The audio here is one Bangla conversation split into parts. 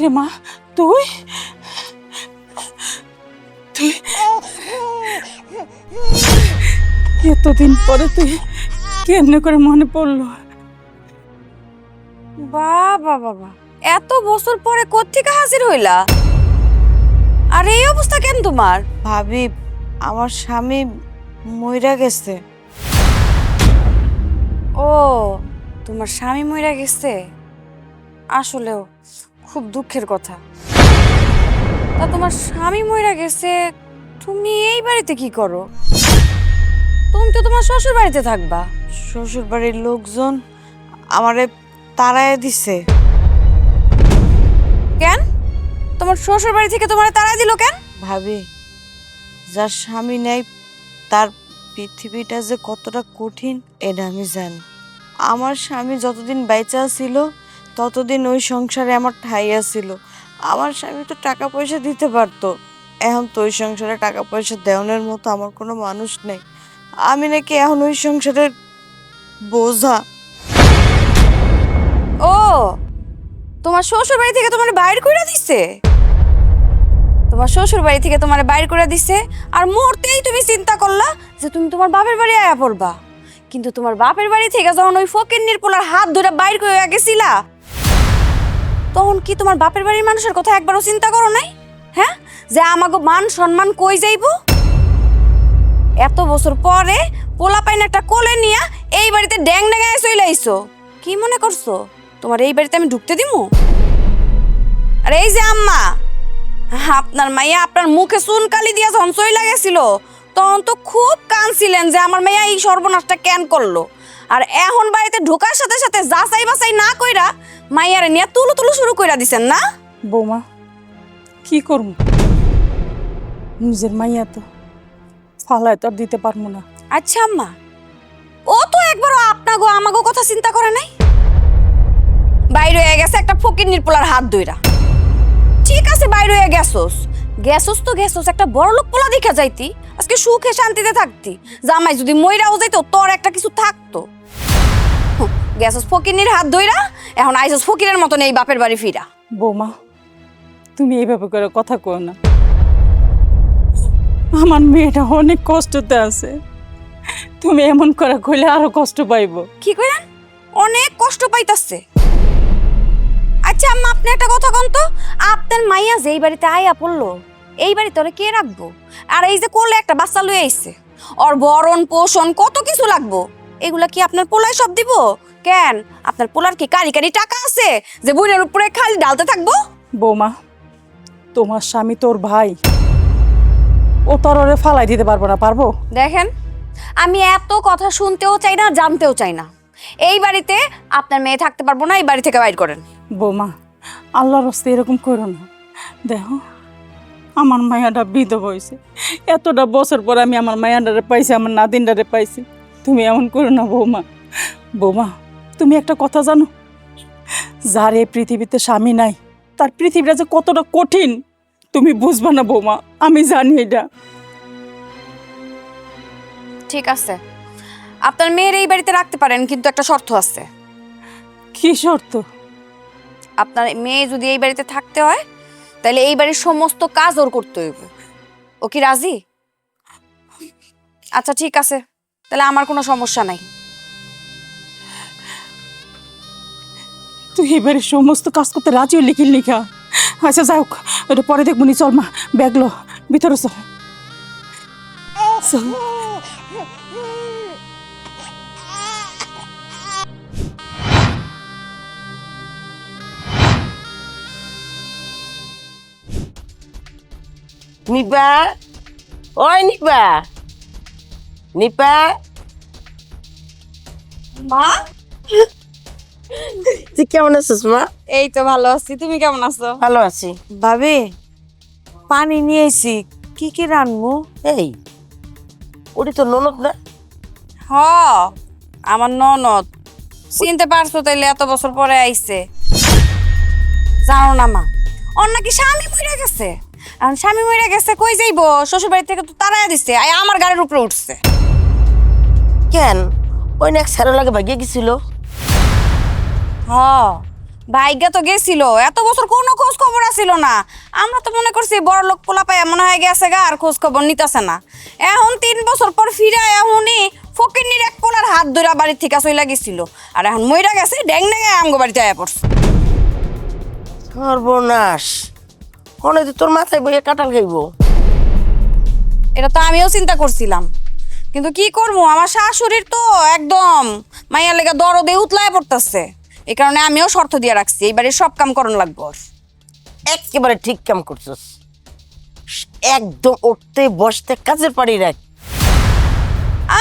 কিরে মা, তুই তুই এতদিন পরে তুই কেমনে করে মনে পড়লো? বাবা বাবা, এত বছর পরে কোত্থেকে হাজির হইলা? আর এই অবস্থা কেন তোমার? ভাবি, আমার স্বামী মইরা গেছে। ও, তোমার স্বামী মইরা গেছে? আসলেও খুব দুঃখের কথা। তা তোমার স্বামী মইরা গেছে, তুমি এই বাড়িতে কি করো? তুমি তো তোমার শ্বশুর বাড়িতে থাকবা। শ্বশুর বাড়ির লোকজন আমারে তাড়ায় দিছে। কেন? তোমার শ্বশুর বাড়ি থেকে তোমার তাড়া দিল কেন? ভাবি, যার স্বামী নেই তার পৃথিবীটা যে কতটা কঠিন এটা আমি জানি। আমার স্বামী যতদিন বেঁচে ছিল ততদিন ওই সংসারে আমার ঠাইয়া ছিল। আমার স্বামী তো টাকা পয়সা দিতে পারতো, এখন তো ওই সংসারে টাকা পয়সা দেওয়ানোর মতো আমার কোনো মানুষ নেই। আমি নাকি এখন ওই সংসারের বোঝা। ও, তোমার শ্বশুর বাড়ি থেকে তোমার বাইর করে দিছে? তোমার শ্বশুর বাড়ি থেকে তোমার বাইর করে দিছে, আর মুহূর্তেই তুমি চিন্তা করলা যে তুমি তোমার বাপের বাড়ি আয়া পড়বা। কিন্তু তোমার বাপের বাড়ি থেকে যখন ওই ফকিন্নির পোলার হাত ধরে বাইর করে গেছিলা, তখন কি তোমার বাপের বাড়ির মানুষের কথা একবারও চিন্তা করো নাই? হ্যাঁ, যে আমাগো মান সম্মান কই যাইবো? এত বছর পরে পোলা পাইন একটা কোলে নিয়া এই বাড়িতে ড্যাং ড্যাঙায় চলে আইছো। কি মনে করছো তোমার এই বাড়িতে আমি ঢুকতে দিমু? আর এই যে আম্মা, আপনার মাইয়া আপনার মুখে চুনকালি দিয়া যখন চইলা গেছিল, তখন তো খুব কাঁদছিলেন যে আমার মাইয়া এই সর্বনাশটা কেন করলো। আর এখন বাড়িতে ঢোকার সাথে সাথে যাচাই বাছাই না কইরা মাইয়ারে নিয়ে তুলু তুলু শুরু কইরা দিছেন না? বৌমা, কি করব? নিজের মাইয়া তো ফালায় তো আর দিতে পারবো না। আচ্ছা আম্মা, ও তো একবারও আপনাগো আমাগো কথা চিন্তা করে নাই? বাইরে হয়ে গেছে একটা ফকিন্নির পোলার হাত ধইরা। ঠিক আছে, বাইরে হয়ে গেছস, গেছস একটা বড়লোক পোলা দেখা যাইতি, আজকে সুখে শান্তিতে থাকতি। জামাই যদি মইরাও যাইতো তোর একটা কিছু থাকতো। গেছস ফকিন্নির হাত ধইরা, এখন আইছস ফকিরের মতন এই বাপের বাড়ি ফিরা। বৌমা, তুমি এইভাবে করে কথা কও না। আমার মেয়েটা অনেক কষ্টতে আছে, তুমি এমন করে কইলে আরো কষ্ট পাইব। কি কইলেন? অনেক কষ্ট পাইতাছে? আচ্ছা আম্মা, আপনি একটা কথা কোন তো, আপনার মাইয়া যেই বাড়িতে আইয়া পড়লো, এই বাড়িতে ওরে কে রাখবো? আর এই যে কোলে একটা বাচ্চা লয়ে আইছে, ওর ভরণ পোষণ কত কিছু লাগবো, এগুলা কি আপনার পোলায় সব দিব? কেন, আপনার পোলার কি কারি কারি টাকা আছে যে বুনের উপরে খালি ডালতে থাকবো? বৌমা, তোমার স্বামী তোর ভাই, ও তোর ওরে ফালাই দিতে পারবো না? পারবো? দেখেন, আমি এত কথা শুনতেও চাই না, জানতেও চাই না। এই বাড়িতে আপনার মেয়ে থাকতে পারবো না, এই বাড়ি থেকে বাইর করেন। বৌমা, আল্লাহর রাস্তায় এরকম করো না। দেখো, আমার মায়াটা বিধবা হয়েছে, এতটা বছর পর আমি আমার মায়াটারে পাইছি, আমার নাদিনটারে পাইছি। তুমি এমন করো না বৌমা। বৌমা, তুমি একটা কথা জানো, যার এই পৃথিবীতে স্বামী নাই তার পৃথিবীটা যে কতটা কঠিন তুমি বুঝবা না বৌমা, আমি জানি এটা। ঠিক আছে, আপনার মেয়ের এই বাড়িতে রাখতে পারেন, কিন্তু একটা শর্ত আছে। কি শর্ত? আপনার মেয়ে যদি এই বাড়িতে থাকতে হয়, তাহলে এই বাড়ির সমস্ত কাজ ওর করতে হইব। ও কি রাজি? আচ্ছা ঠিক আছে, তাহলে আমার কোনো সমস্যা নাই। তুই এবারে সমস্ত কাজ করতে রাজি হলি কি লিখা? আচ্ছা যাই হোক, ওটা পরে দেখবো নি। চল মা, ব্যাগ লো, ভিতরে চল। চল। নিপা, ওই নিপা, নিপা, মা, তুই কেমন আছিস মা? এই তো ভালো আছি, তুমি কেমন আছো? ভালো আছি। ভাবি, পানি নিয়ে এসি, কি কি রান্নু? এই ওটি তো ননদ না? হ, আমার ননদ। চিনতে পারছো তাইলে? এত বছর পরে আইছে। জানো না মা, ওর নাকি স্বামী মরে গেছে। এখন স্বামী মরে গেছে, কই যাইবো? শ্বশুর বাড়ি থেকে তো তাড়াইয়া দিছে, আই আমার গাড়ির উপরে উঠছে। কেন, ওই না এক স্যারের লাগে ভাগিয়ে গেছিল? হ, ভাইগা তো গেছিল, এত বছর কোনো খোঁজ খবর আসিল না। আমরা তো মনে করছি বড় লোক পোলা পাইয়া মনে হয় গেছে গা, আর খোঁজ খবর নিতেছে না। এখন 3 বছর পর ফিরে এখনই ফকিন্নির এক পোলার হাত ধরে বাড়ির থেকে চইলা গেছিল, আর এখন মইরা গেছে ড্যাং ড্যাঙে আমগো বাড়িতে আয়া পড়ছে। সর্বনাশ, কোনে তোর মাথায় বইয়ে কাঁঠাল খাইব। এটা তো আমিও চিন্তা করছিলাম, কিন্তু কি করবো, আমার শাশুড়ির তো একদম মাইয়ার লেগে দরদে উতলায় পড়তেছে। এই কারণে আমিও শর্ত দিয়ে রাখছি, এই বাড়ির সব কাম করণ লাগবো ওর। একেবারে ঠিক কাম করছিস, একদম উঠতে বসতে কাজের পাড়ি রাখ।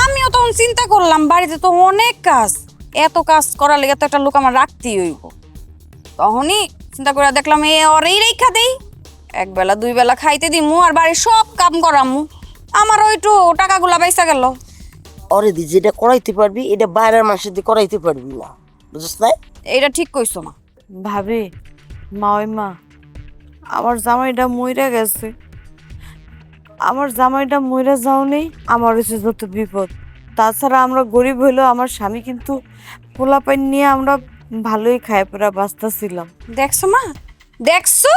আমিও তখন চিন্তা করলাম বাড়িতে তো অনেক কাজ, এত কাজ করার লেগে তো একটা লোক আমার রাখতেই হইব। তখনই চিন্তা করে দেখলাম ওরেই রেখা দেই, 1 বেলা 2 বেলা খাইতে দিমু আর বাড়ির সব কাম করামু, আমারও একটু টাকাগুলা বাইসা গেল। অরে দি যেটা করাইতে পারবি এটা বাইরের মানুষের দিয়ে করাইতে পারবি না, বুঝছ না? এইটা ঠিক কইছো না। ভাবি, মা ওই মা, আমার জামাইটা মইরা গেছে। আমার জামাইটা মইরা যাও নেই, আমার হচ্ছে যত বিপদ। তাছাড়া আমরা গরিব হইলেও আমার স্বামী কিন্তু পোলাপাইন নিয়ে আমরা ভালোই খায় পড়া বাঁচতেছিলাম। দেখছো মা, দেখছো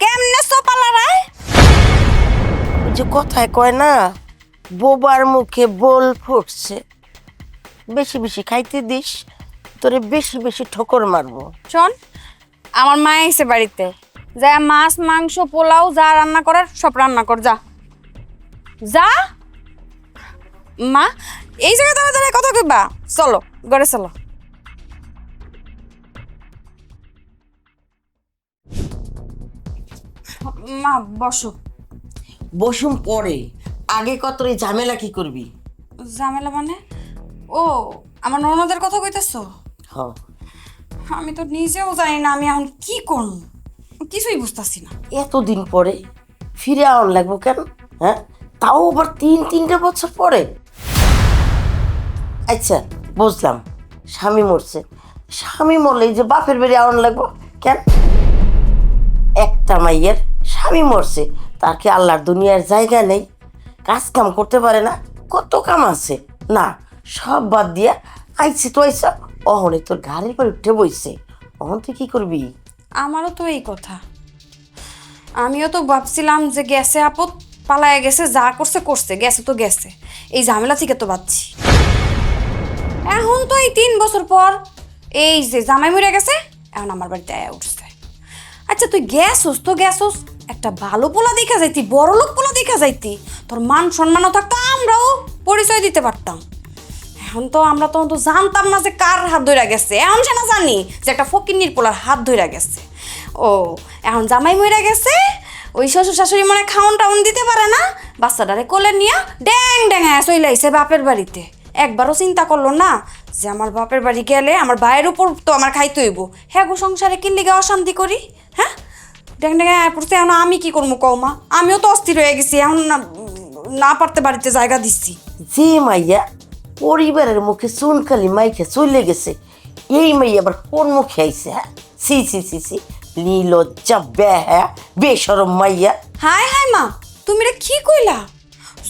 কেমনে সোপালা রায়। ওই যে কথায় কয় না, বোবার মুখে বোল ফুটছে। বেশি বেশি খাইতে দিস, তোরে বেশি বেশি ঠোকর মারবো। শোন, আমার মা এসে বাড়িতে, যা মাছ মাংস পোলাও যা রান্না করার সব রান্না কর, যা যা। মা এই জায়গায় দাঁড়া দাঁড়ায় কথা কইবা, চলো ঘরে চলো। মা বসো। বসুম পরে, আগে কত এই ঝামেলা কি করবি? ঝামেলা মানে? ও আমার ননদের কথা কইতেছো? হ, আমি তো নিজেও জানি না আমি এখন কি করব, কিছুই বুঝতাছি না। এতদিন পরে ফিরে আওয়ার লাগবো কেন? হ্যাঁ, তাও আবার 3-3 বছর পরে। আচ্ছা বুঝলাম, স্বামী মরছে, স্বামী মরলে এই যে বাপের বাড়ি আওয়ার লাগবো কেন? একটা মাইয়ের স্বামী মরছে, তার কি আল্লাহর দুনিয়ার জায়গা নেই? কাজ কাম করতে পারে না? কত কাম আছে না, সব বাদ দিয়া আইছে তো আইসা, অহনে তোর গাড়ির পর উঠে বইছে, অহন তুই কি করবি? আমারও তো এই কথা, আমিও তো ভাবছিলাম যে গেছে আপদ, পালায় গেছে, যা করছে করছে, গেছে তো গেছে, এই ঝামেলা থেকে তো বাঁচছি। এখন তো এই 3 বছর পর এই যে জামাই মরে গেছে, এখন আমার বাড়িতে আয়া উঠছে। আচ্ছা তুই গেছোস তো গেছোস, একটা ভালো পোলা দেখা যাইতি, বড় লোক পোলা দেখা যাইতি, তোর মান সম্মানও থাকতো, আমরাও পরিচয় দিতে পারতাম। এখন তো আমরা তো জানতাম না যে কার হাত ধইরা গেছে, এখন সে না জানি যে একটা ফকিন্নির পোলার হাত ধইরা গেছে। ও এখন জামাই মইরা গেছে, ওই শ্বশুর শাশুড়ি মনে খাওন টাউন দিতে পারে না, বাচ্চাটারে কোলে নিয়ে ড্যাং ড্যাঙায় চইলাইছে বাপের বাড়িতে। একবারও চিন্তা করলো না যে আমার বাপের বাড়ি গেলে আমার ভাইয়ের উপর তো আমার খাইতে হইব, হ্যাঁ গো সংসারে কি লিগে অশান্তি করি, হ্যাঁ ড্যাং ড্যাঙায় পড়ছে। এখন আমি কি করবো কৌমা, আমিও তো অস্থির হয়ে গেছি, এখন না পারতে বাড়িতে জায়গা দিচ্ছি। যে মাইয়া পরিবারের মুখে চুনকালি মাইকে চলে গেছে, এই মাইয়া আবার কোন মুখে আইছে? হ্যাঁ, সি সি সি সি, নির্লজ্জা বেহা বেশরম মাইয়া। হাই হাই মা, তুমি রে কি কইলা?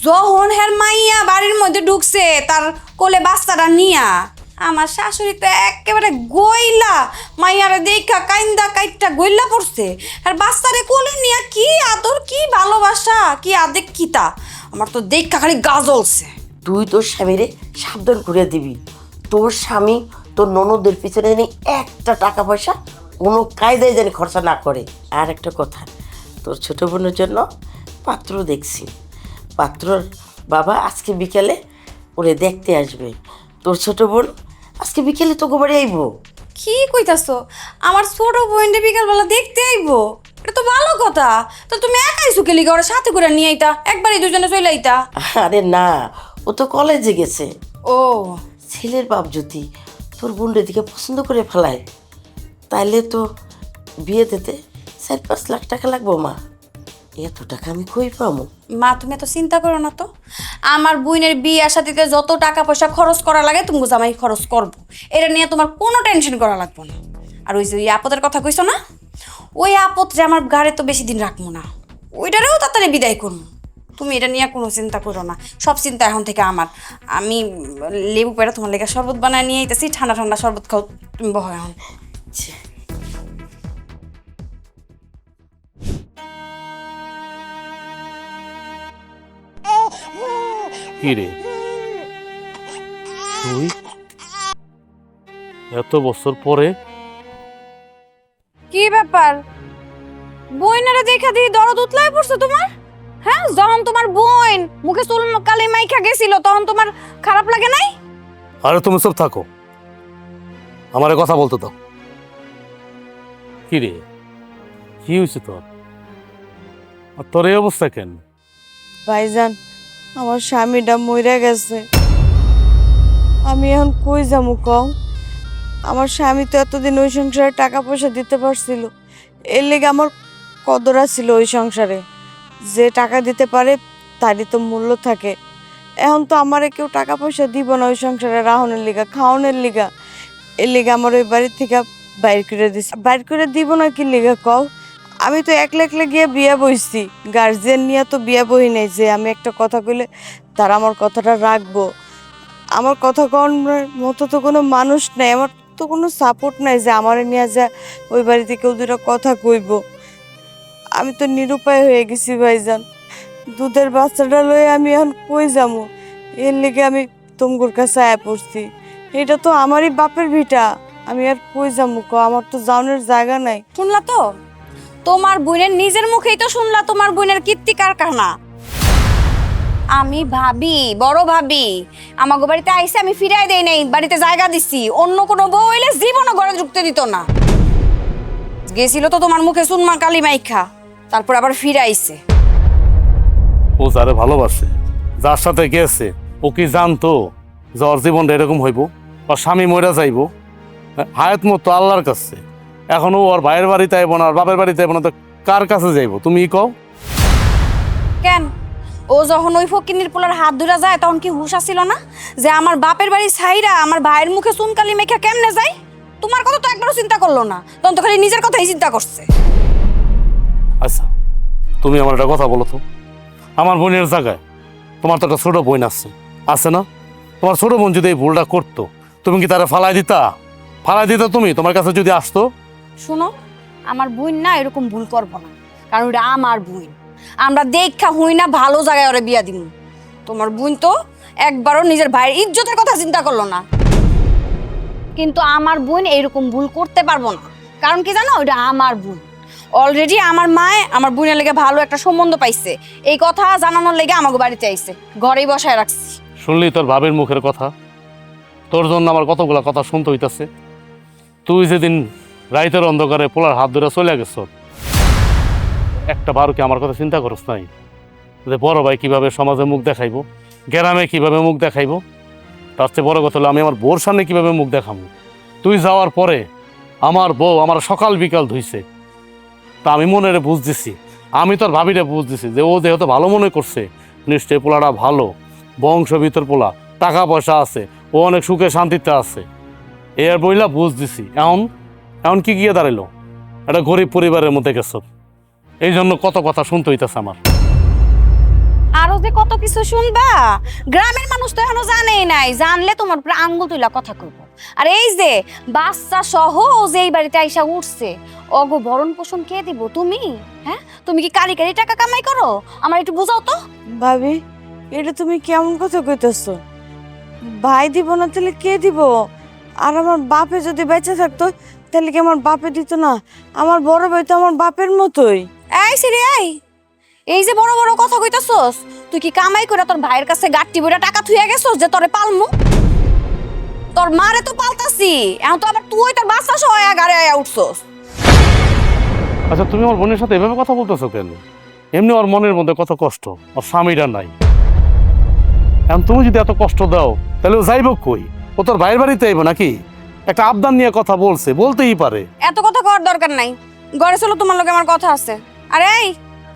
যখন হের মাইয়া বাড়ির মধ্যে ঢুকছে তার কোলে বাচ্চাটা নিয়া, আমার শাশুড়ি তো একেবারে গইলা, মাইয়ারে দেখা কাইন্দা কাইটটা গইলা পড়ছে। আর বাচ্চারে কোলে নিয়া কি আদর, কি ভালোবাসা, কি আদেক কিতা, আমার তো দেখা খালি গা জ্বলছে। তুই তোর স্বামীরে সাবধান করে দিবি, তোর স্বামী তোর ননদের পিছনে জানি একটা টাকা পয়সা কোনো কায়দায় জানি খরচা না করে। আর একটা কথা, তোর ছোট বোনের জন্য পাত্র দেখছি, পাত্রর বাবা আজকে বিকেলে ওরে দেখতে আসবে। তোর ছোট বোন আজকে বিকেলে তো গোবারে আইব। কি কইতাছো, আমার ছোট বোনটা বিকালবেলা দেখতে আইবো? এটা তো ভালো কথা, তো তুমি একাই সুখে লিগা ওরা সাথে করে নিয়ে আইতা, একবারই দুজনে চলে আইতা। আরে না, ও তো কলেজে গেছে। ও ছেলের বাপ যদি তোর বোনের দিকে পছন্দ করে ফেলায়, তাইলে তো বিয়ে দিতে 4-5 লাখ টাকা লাগবো। মা, এত টাকা আমি কই পাবো? মা তুমি এত চিন্তা করো না তো, আমার বোনের বিয়ে সাথীতে যত টাকা পয়সা খরচ করা লাগে তুমি জামাই খরচ করবো, এটা নিয়ে তোমার কোনো টেনশন করা লাগবে না। আর ওই যে ওই আপদের কথা কইছো না, ওই আপদ যে আমার গাড়ি তো বেশি দিন রাখবো না, ওইটারেও তাড়াতাড়ি বিদায় করবো। তুমি এটা নিয়ে কোনো চিন্তা করো না, সব চিন্তা এখন থেকে আমার। আমি লেবু পেড়া তোমার লেগে শরবত বানায় নিয়ে আইতেছি, ঠান্ডা ঠান্ডা শরবত খাও, তুমি বহ এখন। কি রে তুই এত বছর পরে? কি ব্যাপার, বইনারে দেখা দিয়ে দরদ উতলায় পড়ছে তোমার? হ্যাঁ, যখন তোমার বোন মুখে চুল কালি মাইখা গেছিল তখন তোমার খারাপ লাগে নাই? আরে তুমি সব থাকো, আমারে কথা বলতে দাও। কি রে কি হয়েছে তোর? আর তোর এই অবস্থা কেন? ভাইজান, আমার স্বামীটা মইরা গেছে। আমি এখন কই যামু কও? আমার স্বামী তো এতদিন ওই সংসারে টাকা পয়সা দিতে পারছিল, এর লেগে আমার কদর ছিল ওই সংসারে। যে টাকা দিতে পারে তারই তো মূল্য থাকে। এখন তো আমারে কেউ টাকা পয়সা দিব না ওই সংসারে রাহনের লিগা, খাওয়ানোর লিগা। এর লিগে আমার ওই বাড়ির থেকে বাইর করে দিছে। বাইর করে দিব না কি লিগা কও? আমি তো একলা একলা গিয়ে বিয়া বইছি, গার্জিয়ান নিয়ে তো বিয়া বই নাই যে আমি একটা কথা কইলে তারা আমার কথাটা রাখবো। আমার কথা কওয়ার মতো তো কোনো মানুষ নাই, আমার তো কোনো সাপোর্ট নাই যে আমার নিয়ে যা ওই বাড়িতে কেউ দুটো কথা কইব। আমি তো নিরুপায় হয়ে গেছি ভাইজান। দুধের বাচ্চাটা লয়ে আমি এখন কই যামু? এর লেগে আমি তোমার কাছে আয়া পড়ছি। এটা তো আমারই বাপের ভিটা, আমি আর কই যামু ক? আমার তো যাওয়ানোর জায়গা নাই। শুনলা তো, তোমার বোনের নিজের মুখেই তো শুনলা তোমার বোনের কীর্তি কারখানা। আমি ভাবি, বড় ভাবি আমাগো বাড়িতে আইসে আমি ফিরাই দেই নাই, বাড়িতে জায়গা দিছি। অন্য কোনো বউ হইলে জীবনও ঘরে ঢুকতে দিত না। গেছিল তো তোমার মুখে সুনমা কালি মাইখা, তারপর আবার ফিরাইছে। ও যারে ভালোবাসে, যার সাথে গেছে, ও কি জানতো যে ওর জীবনটা এরকম হইব? ওর স্বামী মইরা যাইব? হায়াত মতো আল্লাহর কাছে। এখন ও ওর ভাইয়ের বাড়িতে আইব না, আর বাপের বাড়িতে আইব না, তো কার কাছে যাইব তুমি কও? কেন, ও যখন ওই ফকিনির পোলার হাত ধরে যায় তখন কি হুশ আসিল না যে আমার বাপের বাড়ি ছাইরা আমার ভাইয়ের মুখে চুনকালি মেখা কেমনে যায়? তোমার কথা তো একবারও চিন্তা করলো না, তখন তো খালি নিজের কথাই চিন্তা করছে। আচ্ছা তুমি আমার একটা কথা বলো তো, আমার বোনের জায়গায় তোমার তো একটা ছোট বোন আছে, আছে না? তোমার ছোট বোন যদি এই ভুলটা করতো, তুমি কি তারা ফালাই দিতা? ফালাই দিতা তুমি তোমার কাছে যদি আসতো? শুনো, আমার বোন না এরকম ভুল করবো না, কারণ ওটা আমার বোন। আমরা দেখা হই না ভালো জায়গায় ওরে বিয়া দিব। তোমার বোন তো একবারও নিজের ভাইয়ের ইজ্জতের কথা চিন্তা করলো না। কিন্তু আমার বোন এরকম ভুল করতে পারবো না, কারণ কি জানো, ওটা আমার বোন। অলরেডি আমার মায়ে আমার বোনের লেগে ভালো একটা সম্বন্ধ পাইছে, এই কথা জানানোর লেগে আমাকে বাড়িতে আইছে, ঘরেই বসায় রাখছি। শুনলি তোর ভাবের মুখের কথা? তোর জন্য আমার কতগুলা কথা শুনতে হইতাছে। তুই যেদিন রাইতের অন্ধকারে পোলার হাত ধরে চলে গেছ, একটা বারো কি আমার কথা চিন্তা করস নাই যে বড় ভাই কিভাবে সমাজে মুখ দেখাইবো, গ্রামে কিভাবে মুখ দেখাইবো? তার চেয়ে বড় কথা হলো আমি আমার বউর সামনে কিভাবে মুখ দেখাবো। তুই যাওয়ার পরে আমার বউ আমার সকাল বিকাল ধুইছে, তা আমি মনে বুঝ দিছি, আমি তোর ভাবিরে বুঝ দিছি যে ও যেহেতু ভালো মনে করছে, নিশ্চয়ই পোলাটা ভালো, বংশ ভিতর পোলা, টাকা পয়সা আছে, ও অনেক সুখে শান্তিতে আছে, এর বইলা বুঝ দিছি। এখন এখন কি গিয়ে দাঁড়াইলো? একটা গরিব পরিবারের মধ্যে গেছ, এই জন্য কত কথা শুনতে হইতেছে আমার। আরো যে কত কিছু শুনবা, গ্রামের মানুষ তো এখনো জানেই নাই, জানলে তোমার উপরে আঙ্গুল তুইলা কথা কইব। আর এই যে বাচ্চা সহ ও যে এই বাড়িতে আইসা উঠছে, অগো ভরণ পোষণ কে দিব? তুমি? হ্যাঁ, তুমি কি কারি কারি টাকা কামাই করো? আমার একটু বুঝাও তো। ভাবি, এটা তুমি কেমন কথা কইতেছ? ভাই দিব না তাহলে কে দিব? আর আমার বাপে যদি বেঁচে থাকতো তাহলে কি আমার বাপে দিত না? আমার বড় ভাই তো আমার বাপের মতোই। এই সিরে এই যে বড় বড় কথা কইতাছস, তুই কি কামাই করে তোর ভাইয়ের কাছে গাট্টি বইরা টাকা থুইয়া গেছস যে তোরে পালমু? তোর মারে তো পালতাছি, এখন তো আবার তুই তোর বাচ্চা সহ গাড়ি আয়া উঠছস। আচ্ছা তুমি আমার বোনের সাথে এভাবে কথা বলতেছো কেন? এমনি ওর মনের মধ্যে কত কষ্ট, ওর স্বামীরা নাই। এখন তুমি যদি এত কষ্ট দাও তাহলে ও যাইব কই? ও তোর ভাইয়ের বাড়িতে আইব নাকি? একটা আবদার নিয়ে কথা বলছে, বলতেই পারে। এত কথা করার দরকার নাই, ঘরে চলো, তোমার লগে আমার কথা আছে। আরে এই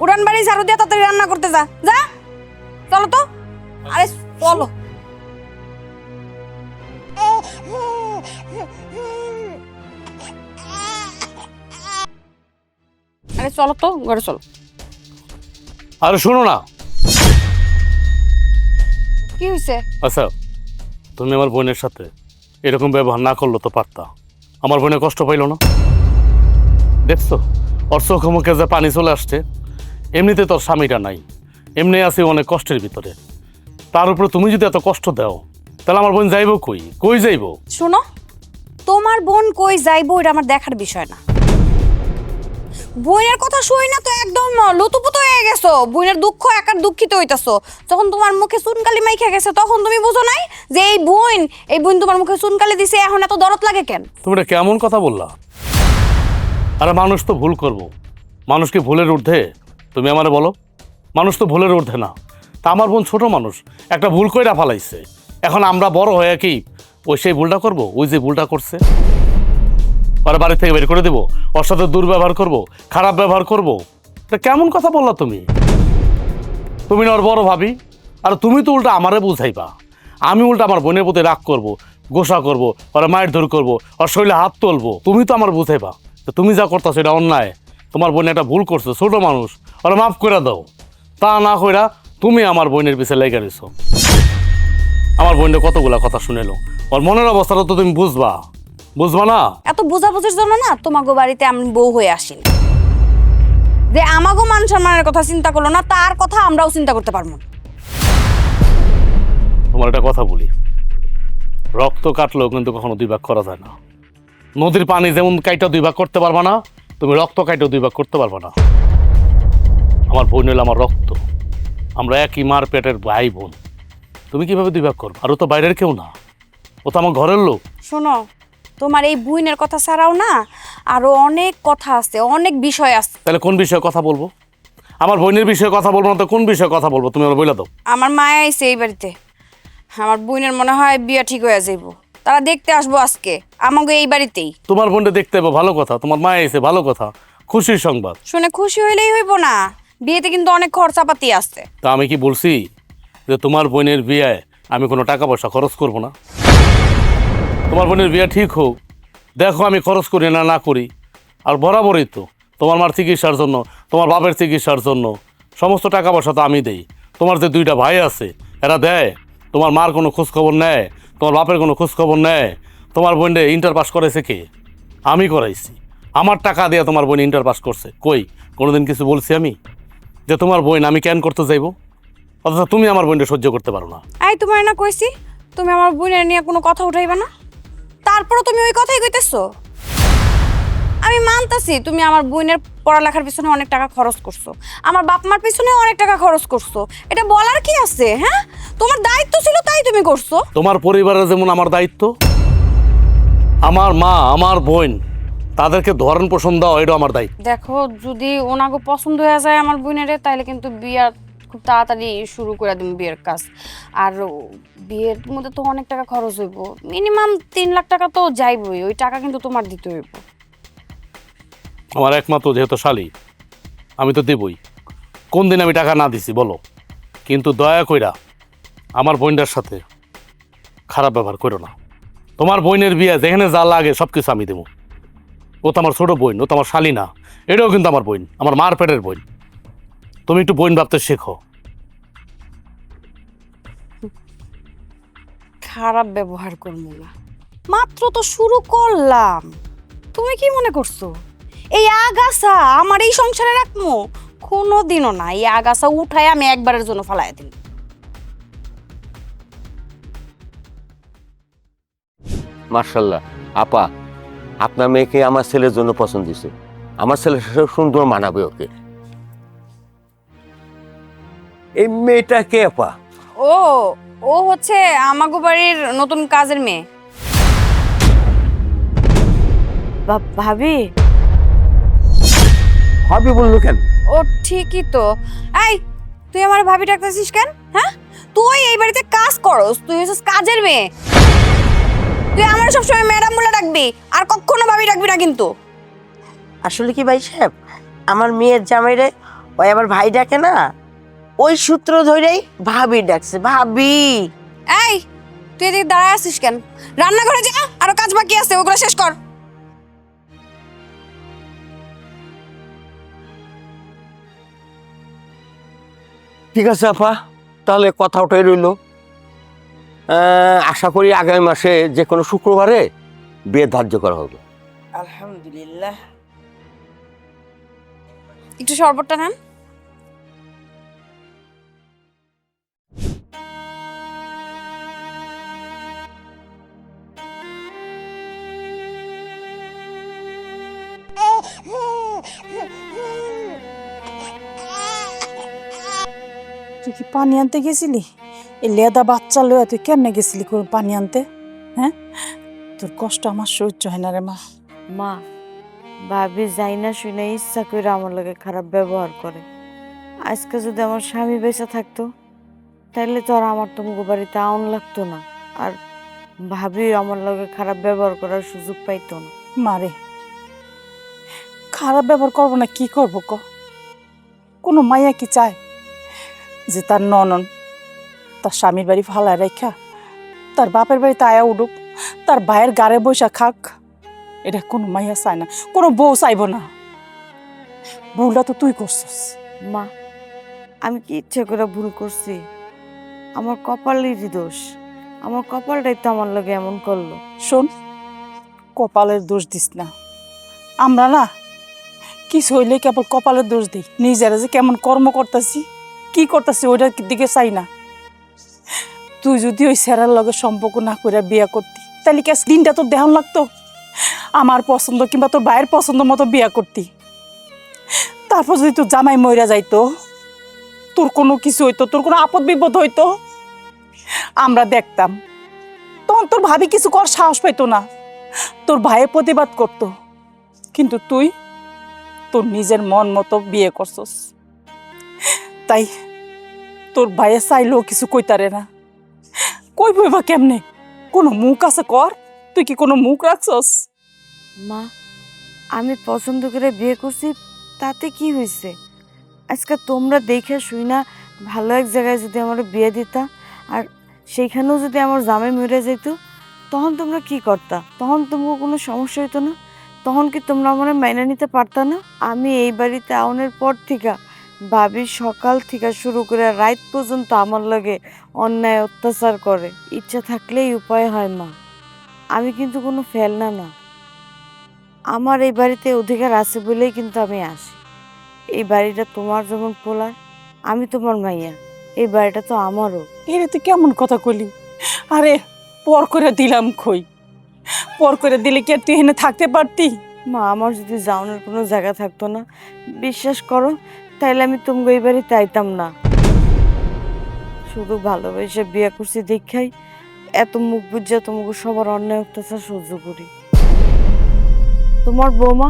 উড়ান বাড়ি ঝাড়ু দিয়ে তাড়াতাড়ি রান্না করতে যা, যা চলো তো। আরে চলো। আরে চলো তো, ঘরে চলো। আরে শোনো না, কি হইছে? আচ্ছা তুমি আমার বোনের সাথে এরকম ব্যবহার না করলো তো পারতা, আমার বোনে কষ্ট পাইল না? দেখছো ওর চোখে মুখে যে পানি চলে আসছে। এমনিতে তোর স্বামীটা নাই, এমনি আছে অনেক কষ্টের ভিতরে, তার উপরে তুমি যদি এত কষ্ট দাও তাহলে আমার বোন যাইব কই কই যাইব? শোনো, তোমার বোন কই যাইবো এটা আমার দেখার বিষয় না। বোনের কথা শুই না তো একদম লুতুপুতু হয়ে গেছো। বোনের দুঃখ একার দুঃখিত হইতাছো। যখন তোমার মুখে চুনকালি মাইখা গেছে তখন তুমি বুঝো নাই যে এই বোন তোমার মুখে চুনকালি দিছে, এখন এত দরদ লাগে কেন? তুমি এটা কেমন কথা বললা? আরে মানুষ তো ভুল করব, মানুষ কি ভুলের ঊর্ধ্বে? তুমি আমারে বলো, মানুষ তো ভুলের ঊর্ধ্বে না। তা আমার বোন ছোট মানুষ, একটা ভুল কইরা ফালাইছে। এখন আমরা বড় হয়ে কি ওই সেই ভুলটা করব? ওই যে ভুলটা করছে ওরা বাড়ি থেকে বের করে দেবো, ওর সাথে দুর্ব্যবহার করব, খারাপ ব্যবহার করব? এটা কেমন কথা বললা তুমি? তুমি না ওর বড় ভাবি, আর তুমি তো উল্টা আমারে বুঝাইবা। আমি উল্টা আমার বোনের প্রতি রাগ করব, গোসা করব, ওরা মায়ের ধর করব, ওর শরীরে হাত তুলবো। তুমি তো আমার বুঝাইবা তো তুমি যা করতেছো এটা অন্যায়। তোমার বোন একটা ভুল করছে, ছোট মানুষ, ওরা মাফ করে দাও। তা না কইরা তুমি আমার বোনের পিছে লেগে রইছো। আমার বোনের কতগুলা কথা শুনেলো, ওর মনের অবস্থাটা তো তুমি বুঝবা না? এত বোঝাবুঝির জন্য না তোমাগো বাড়িতে আমি বউ হয়ে আসিনি। যে আমাগো মান সম্মানের কথা চিন্তা করলো না, তার কথা আমরাও চিন্তা করতে পারবো না। তোমার একটা কথা বলি, রক্ত কাটলেও কিন্তু কখনো দুই ভাগ করা যায় না। নদীর পানি যেমন কাইটা দুই ভাগ করতে পারবা না, তুমি রক্ত কাইটা দুই ভাগ করতে পারবা না। আমার বোন হলো আমার রক্ত, আমরা একই মার পেটের ভাই বোন। তুমি কিভাবে দুই ভাগ করবে? আর ও তো বাইরের কেউ না, ও তো আমার ঘরের লোক। শোনো, তোমার এই বুইনের কথা ছাড়াও না আরো অনেক কথা আছে, অনেক বিষয় আছে। তাহলে কোন বিষয়ে কথা বলবো? আমার বোনের বিষয়ে কথা বলবো না তো কোন বিষয়ে কথা বলবো? তুমি আমার বলে দাও। আমার মায়া আইছে এই বাড়িতে, আমার বুইনের মনে হয় বিয়া ঠিক হয়ে যাইব। তারা দেখতে আসবো আজকে আমাকে এই বাড়িতেই। তোমার বোনটা দেখতে পাবো, ভালো কথা। তোমার মা এসে, ভালো কথা, খুশির সংবাদ। শুনে খুশি হইলেই হইব না, বিয়েতে কিন্তু অনেক খরচাপাতি আছে। তা আমি কি বলছি যে তোমার বোনের বিয়ে আমি কোনো টাকা পয়সা খরচ করব না? তোমার বোনের বিয়ে ঠিক হোক, দেখো আমি খরচ করি না করি। আর বরাবরই তো তোমার মার চিকিৎসার জন্য, তোমার বাপের চিকিৎসার জন্য সমস্ত টাকা পয়সা তো আমি দেই। তোমার যে দুইটা ভাই আছে এরা দেয়? তোমার মার কোনো খোঁজখবর নেয়? তোমার বাপের কোনো খোঁজখবর নেয়? তোমার বোনটা ইন্টার পাস করাইছে কে? আমি করাইছি। আমার টাকা দিয়ে তোমার বোন ইন্টার পাস করছে। কই কোনোদিন কিছু বলছি আমি যে তোমার বোন আমি কেন করতে যাইব? অথচ তুমি আমার বোনটা সহ্য করতে পারো না। এই তোমার না কইছি তুমি আমার বোনের নিয়ে কোনো কথা উঠাইবা না, তারপরও তুমি ওই কথাই কইতেছো। আমি মানতাছি তুমি আমার বোনের পড়ালেখার পিছনে অনেক টাকা খরচ করছো, আমার বাপ মার পিছনে অনেক টাকা খরচ করছো, এটা বলার কি আছে? হ্যাঁ, তোমার দায়িত্ব ছিল তাই তুমি করছো। তোমার পরিবারের যেমন আমার দায়িত্ব, আমার মা আমার বোন তাদেরকে ধরন পোষণ দেওয়া এটা আমার দায়িত্ব। দেখো, যদি ওনাকে পছন্দ হয়ে যায় আমার বোনের, তাহলে কিন্তু বিয়া খুব তাড়াতাড়ি শুরু করে দিন বিয়ের কাজ। আর বিয়ের মধ্যে তো অনেক টাকা খরচ হইব, মিনিমাম 3 লাখ টাকা তো যাইবই। ওই টাকা কিন্তু তোমার দিতে হইব। আমার একমাত্র যেহেতু শালী, আমি তো দেবই। কোন দিন আমি টাকা না দিছি বলো? কিন্তু দয়া কইরা আমার বোনটার সাথে খারাপ ব্যবহার করো না। তোমার বোনের বিয়ে যেখানে যা লাগে সব কিছু আমি দেবো। ও তো আমার ছোট বোন, ও তো আমার শালী না। এটাও কিন্তু আমার বোন, আমার মার পেটের বোন। তুমি একটু বোন ভাবতে শেখো। খারাপ ব্যবহার করবো না, মাত্র তো শুরু করলাম। তুমি কি মনে করছো এই আগাছা আমার এই সংসারে রাখবো? কোনোদিনও না। এই আগাছা উঠায় আমি একবারের জন্য ফালাই দিই। মার্শাল্লাহ আপা, আপনার মেয়েকে আমার ছেলের জন্য পছন্দ দিছে। আমার ছেলে সুন্দর মানাবে ওকে। এই মেয়েটা কে আপা? ও ও হচ্ছে আমাগো বাড়ির নতুন কাজের মেয়ে। ভাবি ভাবি বললো কেন? ও ঠিকই তো। এই, তুই আমার ভাবি ডাকতেছিস কেন? হ্যাঁ, তুই এই বাড়িতে কাজ করস, তুই হচ্ছিস কাজের মেয়ে। তুই আমার সবসময় ম্যাডাম বলে ডাকবি, আর কখনো ভাবি ডাকবি না কিন্তু। আসলে কি ভাই সাহেব, আমার মেয়ের জামাইরে ওই আবার ভাই ডাকে না, ওই সূত্র ধরেই ভাবি ডাকছে। ভাবি এই, তুই এদিকে দাঁড়ায় আছিস কেন? রান্নাঘরে যা, আরো কাজ বাকি আছে, ওগুলো শেষ কর। ঠিক আছে আপা, তাহলে কথা ওটাই রইল। আশা করি আগামী মাসে যে কোনো শুক্রবারে বিয়ে ধার্য করা হবে। আলহামদুলিল্লাহ। একটু শরবতটা নেন। তুই কি পানি আনতে গেছিলি? এই লেদা বাচ্চা লয়ে তুই কেমনে গেছিলি পানি আনতে? হ্যাঁ, তোর কষ্ট আমার সহ্য হয় না রে মা। মা, ভাবি যাই না শুনে ইচ্ছা করে আমার লগে খারাপ ব্যবহার করে। আজকে যদি আমার স্বামী বেঁচে থাকতো তাইলে তো আর আমার তোমাকে বাড়িতে আউন লাগতো না, আর ভাবি আমার লগে খারাপ ব্যবহার করার সুযোগ পাইতো না। মারে, খারাপ ব্যবহার করবো না কি করবো ক? কোনো মাইয়া কি চায় যে তার ননন তার স্বামীর বাড়ি ফালায় রেখা তার বাপের বাড়িতে আয়া উঠুক, তার ভাইয়ের গাড়ে বসা খাক? এটা কোনো মাইয়া চায় না, কোনো বউ চাইব না। ভুলটা তো তুই করছিস। মা, আমি কি ইচ্ছে করে ভুল করছি? আমার কপালেরই দোষ। আমার কপালটাই তো আমার লগে এমন করলো। শোন, কপালের দোষ দিস না। আমরা না কিছু হইলে কেবল কপালের দোষ দিই, নিজেরা যে কেমন কর্ম করতেছি কি করতেছি ওইটার দিকে চাই না। তুই যদি ওই স্যারের লগে সম্পর্ক না করে বিয়ে করতি তাহলে কি দিনটা তোর দেহন লাগতো? আমার পছন্দ কিংবা তোর ভাইয়ের পছন্দ মতো বিয়ে করতি। তারপর যদি তোর জামাই মইরা যাইতো, তোর কোনো কিছু হইতো, তোর কোনো আপদ বিপদ হইতো, আমরা দেখতাম, তখন তোর ভাবি কিছু কর সাহস পাইতো না, তোর ভাইয়ে প্রতিবাদ করতো। কিন্তু তুই তোর নিজের মন মতো বিয়ে করছস, তাই তোর ভাইয়ে চাইলেও কিছু কইতারে না। কইবই বা কেমনে? কোনো মুখ আছে কর? তুই কি কোনো মুখ রাখছস? মা, আমি পছন্দ করে বিয়ে করছি, তাতে কি হয়েছে? আজকে তোমরা দেখে শুই না ভালো এক জায়গায় যদি আমার বিয়ে দিতা, আর সেইখানেও যদি আমার জামাই মরে যেত, তখন তোমরা কি করতা? তখন তোমার কোনো সমস্যা হইতো না? তখন কি তোমরা আমার মাইনা নিতে পারতা না? আমি এই বাড়িতে আউনের পর থেকে ভাবি সকাল থেকে শুরু করে রাত পর্যন্ত আমার লগে অন্যায় অত্যাচার করে। ইচ্ছা থাকলেই উপায় হয় মা। আমি কিন্তু কোনো ফেলনা না। আমার এই বাড়িতে অধিকার আছে বলেই কিন্তু আমি আসি। এই বাড়িটা তোমার যেমন পোলার, আমি তোমার মাইয়া, এই বাড়িটা তো আমারও। এরে তুই কেমন কথা কইলি? আরে পর করে দিলাম কই? পর করে দিলে কি আর তুই এখানে থাকতে পারতি? মা, আমার যদি যাওয়ানোর কোনো জায়গা থাকতো না, বিশ্বাস করো, তাইলে আমি তোমাকে এই বাড়িতে আইতাম না। শুধু ভালোবেসে বিয়ে করছি দেখাই এত মুখ বুঝে তোমাকে সবার অন্যায় অত্যাচার সহ্য করি। তোমার বৌমা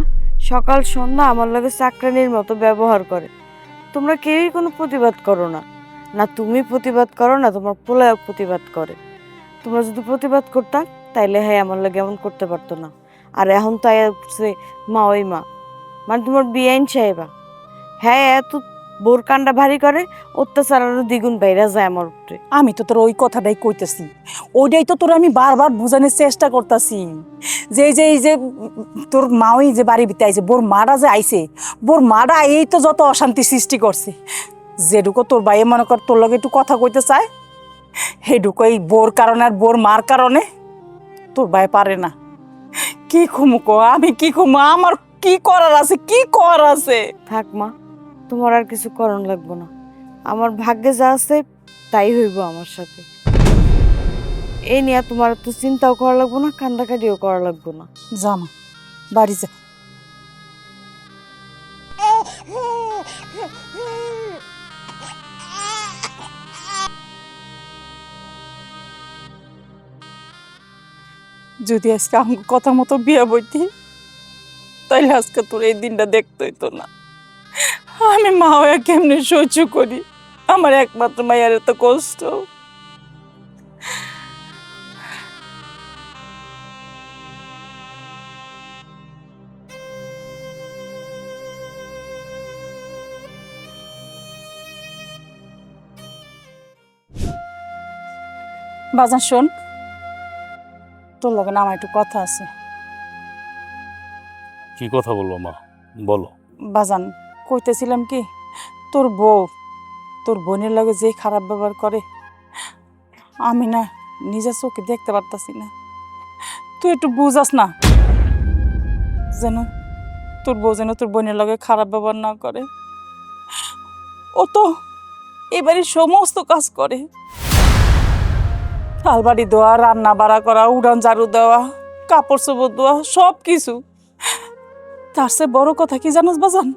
সকাল সন্ধ্যা আমার লগে চাকরানির মতো ব্যবহার করে। তোমরা কেউই কোনো প্রতিবাদ করো না, না তুমি প্রতিবাদ করো, না তোমার পোলায়ও প্রতিবাদ করে। তোমরা যদি প্রতিবাদ করতাম তাইলে হ্যাঁ আমার লগে এমন করতে পারতো না। আর এখন তো আইছে মা, ওই মা মানে তোমার বিআইন সাহেবা, হ্যাঁ এত বোর কান্ডা ভারী করে, অত্যাচার আরো দ্বিগুণ বাইরা যায় আমার উপরে। আমি তো তোর ওই কথাটাই কইতেছি, ওইটাই তো তোর আমি বারবার বোঝানোর চেষ্টা করতেছি যে এই যে তোর মা ওই যে বাড়ি ভিতরে আইছে, বোর মারা যে আইছে, বোর মারা এই তো যত অশান্তি সৃষ্টি করছে। যেটুকু তোর ভাইয়ে মনে কর তোর লগে একটু কথা কইতে চায়, সেটুকু এই বোর কারণে আর বোর মার কারণে তোর ভাই পারে না। কি খুমু কো, আমি কি খুমু? আমার কি করার আছে? কি করার আছে? থাক মা, তোমার আর কিছু করণ লাগবো না। আমার ভাগ্যে যা আছে তাই হইব আমার সাথে। এই নিয়ে তোমার তো চিন্তাও করা লাগবো না, কান্দাকাটিও করা লাগবো না। জামা বাড়ি যা। যদি আজকে আমার কথা মতো বিয়ে বইতি তাইলে আজকে তোর এই দিনটা দেখতে হইতো না। আমি মা হয়ে কেমনে সহ্য করি? আমার একমাত্র মায়ের এত কষ্ট। বাজান শোন, তোর লগে না আমার একটু কথা আছে। কি কথা বলবো মা, বলো। বাজান কইতেছিলাম কি, তোর বোনের লগে যে খারাপ ব্যবহার করে আমি না নিজের চোখে দেখতে পারতাছি না। তুই একটু বুঝাস না যেন তোর বউ যেন তোর বোনের লগে খারাপ ব্যবহার না করে। ও তো এবারে সমস্ত কাজ করে, আলবাড়ি দেওয়া, রান্না বাড়া করা, উড়ান ঝাড়ু দেওয়া, কাপড় চোপড় দেওয়া, সব কিছু। তার চেয়ে বড় কথা কি জানোস বাজান,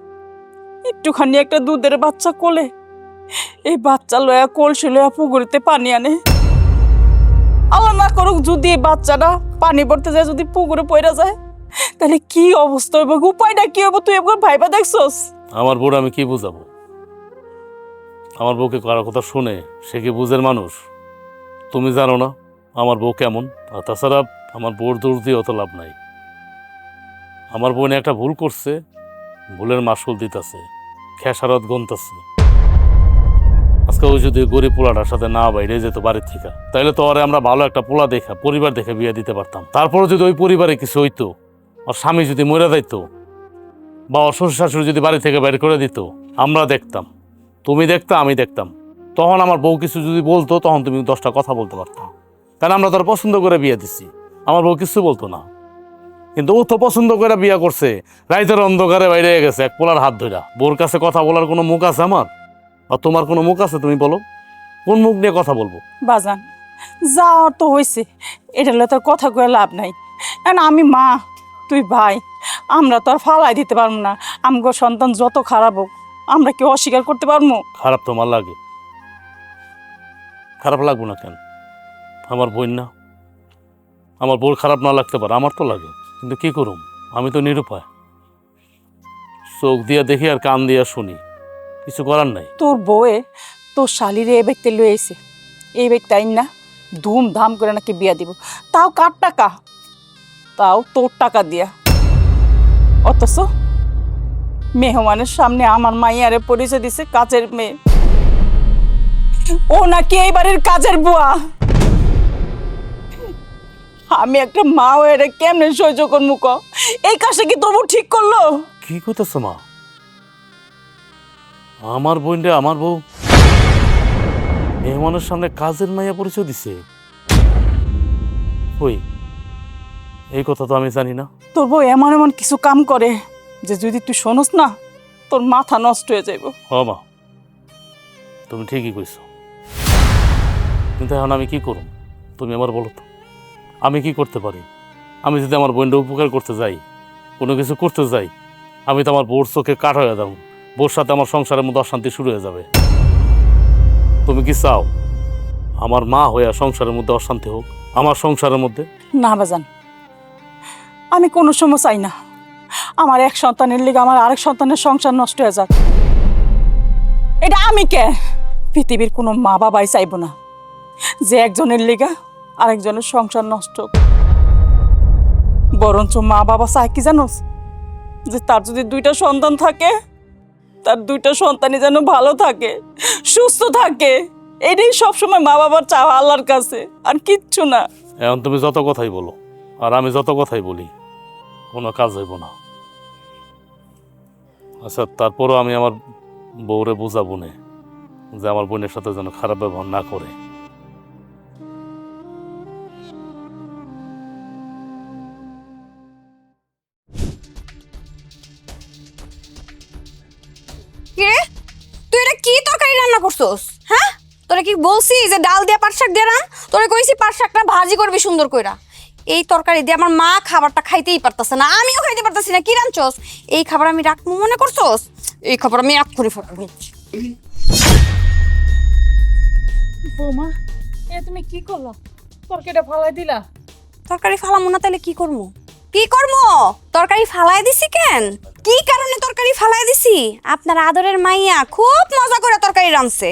একটুখানি একটা দুধের বাচ্চা কোলে, এই বাচ্চা লয়া কলসি লয়া পুকুরিতে পানি আনে। আল্লাহ না করুক যদি এই বাচ্চাটা পানি পড়তে যায়, যদি পুকুরে পড়া যায়, তাহলে কি অবস্থা হইব, উপায়টা কি হইব, তুই একবার ভাইবা দেখছস? আমার বউর আমি কি বুঝাবো? আমার বউকে কারো কথা শুনে সে কি বুঝের মানুষ? তুমি জানো না আমার বউ কেমন। আর তাছাড়া আমার বউর দোষ দিয়ে অত লাভ নাই। আমার বোন একটা ভুল করছে, ভুলের মাসুল দিতেছে, খেসারত গন্তাছে। আজকে ওই যদি গরিব পোলাটার সাথে না বাইরে যেত বাড়ির থেকে, তাইলে তো ওরে আমরা ভালো একটা পোলা দেখা পরিবার দেখে বিয়ে দিতে পারতাম। তারপরে যদি ওই পরিবারে কিছু হইতো, ওর স্বামী যদি মরে যাইতো, বা ওর শ্বশুর শাশুড়ি যদি বাড়ি থেকে বাইর করে দিত, আমরা দেখতাম, তুমি দেখতা, আমি দেখতাম। তখন আমার বউ কিছু যদি বলতো, তখন তুমি 10টা কথা বলতে পারতাম, কারণ আমরা তার পছন্দ করে বিয়ে দিচ্ছি। আমার বউ কিছু বলতো না, কিন্তু ও তো পছন্দ করে বিয়ে করছে, রাইতের অন্ধকারে বাইরে গেছে এক পোলার হাত ধরা। বউর কাছে কথা বলার কোনো মুখ আছে আমার? আর তোমার কোনো মুখ আছে? তুমি বলো, কোন মুখ নিয়ে কথা বলবো? বাজান, যা ওর তো হয়েছে, এটা হলে তোর কথা কয়ে লাভ নাই। এখন আমি মা, তুই ভাই, আমরা তো আর ফালাই দিতে পারবো না। আমগো সন্তান যত খারাপ হোক, আমরা কি অস্বীকার করতে পারবো? খারাপ তোমার লাগে? খারাপ লাগবো না কেন? আমার বোন না? আমার বোর খারাপ না লাগতে পারে, আমার তো লাগে। কিন্তু কি করুম, আমি তো নিরুপায়। চোখ দিয়া দেখি আর কান দিয়া শুনি, কিছু করার নাই। তোর বউয়ে তোর শালিরে এ ব্যক্তি লয়ে এসে, এই ব্যক্তি আইন না ধুমধাম করে নাকি বিয়া দিব, তাও কার টাকা? তাও তোর টাকা দিয়া। অথচ মেহমানের সামনে আমার মাইয়ারে পরিচয় দিছে কাজের মেয়ে। ও নাকি এই বাড়ির কাজের বুয়া। আমি একটা মা হয়ে এটা কেমনে সহ্য করবো ক? এই কাজটা কি তোর বউ ঠিক করলো? কি কইতেছ মা? আমার বোন রে, আমার বউ মেহমানের সামনে কাজের মাইয়া পরিচয় দিছে? ওই এই কথা তো আমি জানি না। তোর বউ এমন এমন কিছু কাম করে যে যদি তুই শোনস না, তোর মাথা নষ্ট হয়ে যাইব। হ মা, তুমি ঠিকই কইছো, কিন্তু এখন আমি কি করব? তুমি আমার বলো তো, আমি কি করতে পারি? আমি যদি আমার বোনটা উপকার করতে যাই, কোনো কিছু করতে যাই, আমি তো আমার বউর চোখে কাঠ হয়ে যাবো। বউর সাথে আমার সংসারের মধ্যে অশান্তি শুরু হয়ে যাবে। তুমি কি চাও আমার মা হইয়া সংসারের মধ্যে অশান্তি হোক, আমার সংসারের মধ্যে? না বাজান, আমি কোনো সময় চাই না আমার এক সন্তানের লিগে আমার আরেক সন্তানের সংসার নষ্ট হয়ে যাক। এটা আমি কে, পৃথিবীর কোনো মা বাবাই চাইব না যে একজনের লিগা আরেকজনের সংসার নষ্ট হোক। বরঞ্চ মা বাবা চায় কি জানোস, যে তার যদি 2টা সন্তান থাকে, তার 2টা সন্তানই যেন ভালো থাকে, সুস্থ থাকে। এটাই সবসময় মা বাবার চাওয়া আল্লাহর কাছে, আর কিচ্ছু না। এখন তুমি যত কথাই বলো আর আমি যত কথাই বলি, কোনো কাজ হইব না। আচ্ছা, তারপরও আমি আমার বউরে বুঝাবো না যে আমার বোনের সাথে যেন খারাপ ব্যবহার না করে। কিরে, তুই এটা কি তরকারি রান্না করছস? হ্যাঁ, তোরা কি বলছি যে ডাল দিয়ে পাট শাক দিয়ে রান? তোরা কইছি পাট শাকটা ভাজি করবি সুন্দর কইরা। এই তরকারি দিয়ে আমার মা খাবারটা খাইতেই পারতাছে না, আমিও খাইতে পারতাছি না। কি রানছস? এই খাবার আমি রাখবো মনে করছস? এই খাবার আমি এক্ষুনি ফেলবো। বৌমা, এ তুমি কি করলো? তরকারিটা ফালাই দিলা। তরকারি ফালামো না তাহলে কি করবো? কি করবো? তরকারি ফালাই দিছি কেন? কি কারণে তরকারি ফালাই দিছি? আপনার আদরের মাইয়া খুব মজা করে তরকারি রাঁধছে।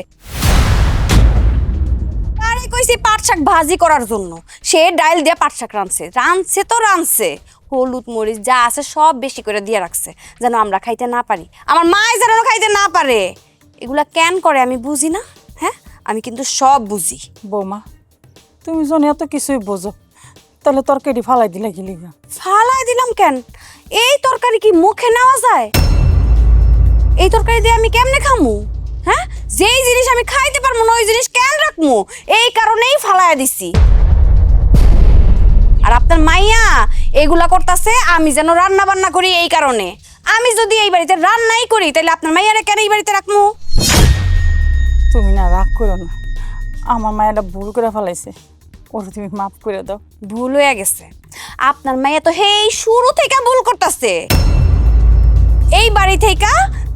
আরে কইছি পাট শাক ভাজি করার জন্য, সে ডাল দিয়ে পাট শাক রাঁধছে। রাঁধছে তো রাঁধছে, হলুদ মরিচ যা আছে সব বেশি করে দিয়ে রাখছে, যেন আমরা খাইতে না পারি, আমার মাই যেন খাইতে না পারে। এগুলা কেন করে আমি বুঝি না। হ্যাঁ, আমি কিন্তু সব বুঝি। বৌমা, তুমি জানি এত কিছুই বোঝো, তাহলে তরকারি ফালাই দিলা কি লিগা? ফালাই দিলাম কেন? এই তরকারি কি মুখে নেওয়া যায়? এই তরকারি দিয়ে আমি কেমনে খামু? হ্যাঁ, যেই জিনিস আমি খাইতে পারবো না ওই জিনিস কেন রাখমু? এই কারণেই ফালাই দিছি। আর আপনার মাইয়া এগুলা করতেছে আমি যেন রান্না বান্না করি, এই কারণে। আমি যদি এই বাড়িতে রান্নাই করি তাহলে আপনার মাইয়ারে কেন এই বাড়িতে রাখমু? তুমি না রাগ করো না, আমার মায়েরা ভুল করে ফেলাইছে, ওরা তুমি মাফ করে দাও। ভুল হয়ে গেছে। আপনার মাইয়া তো হেই শুরু থেকে ভুল করতেছে। এই বাড়ি থেকে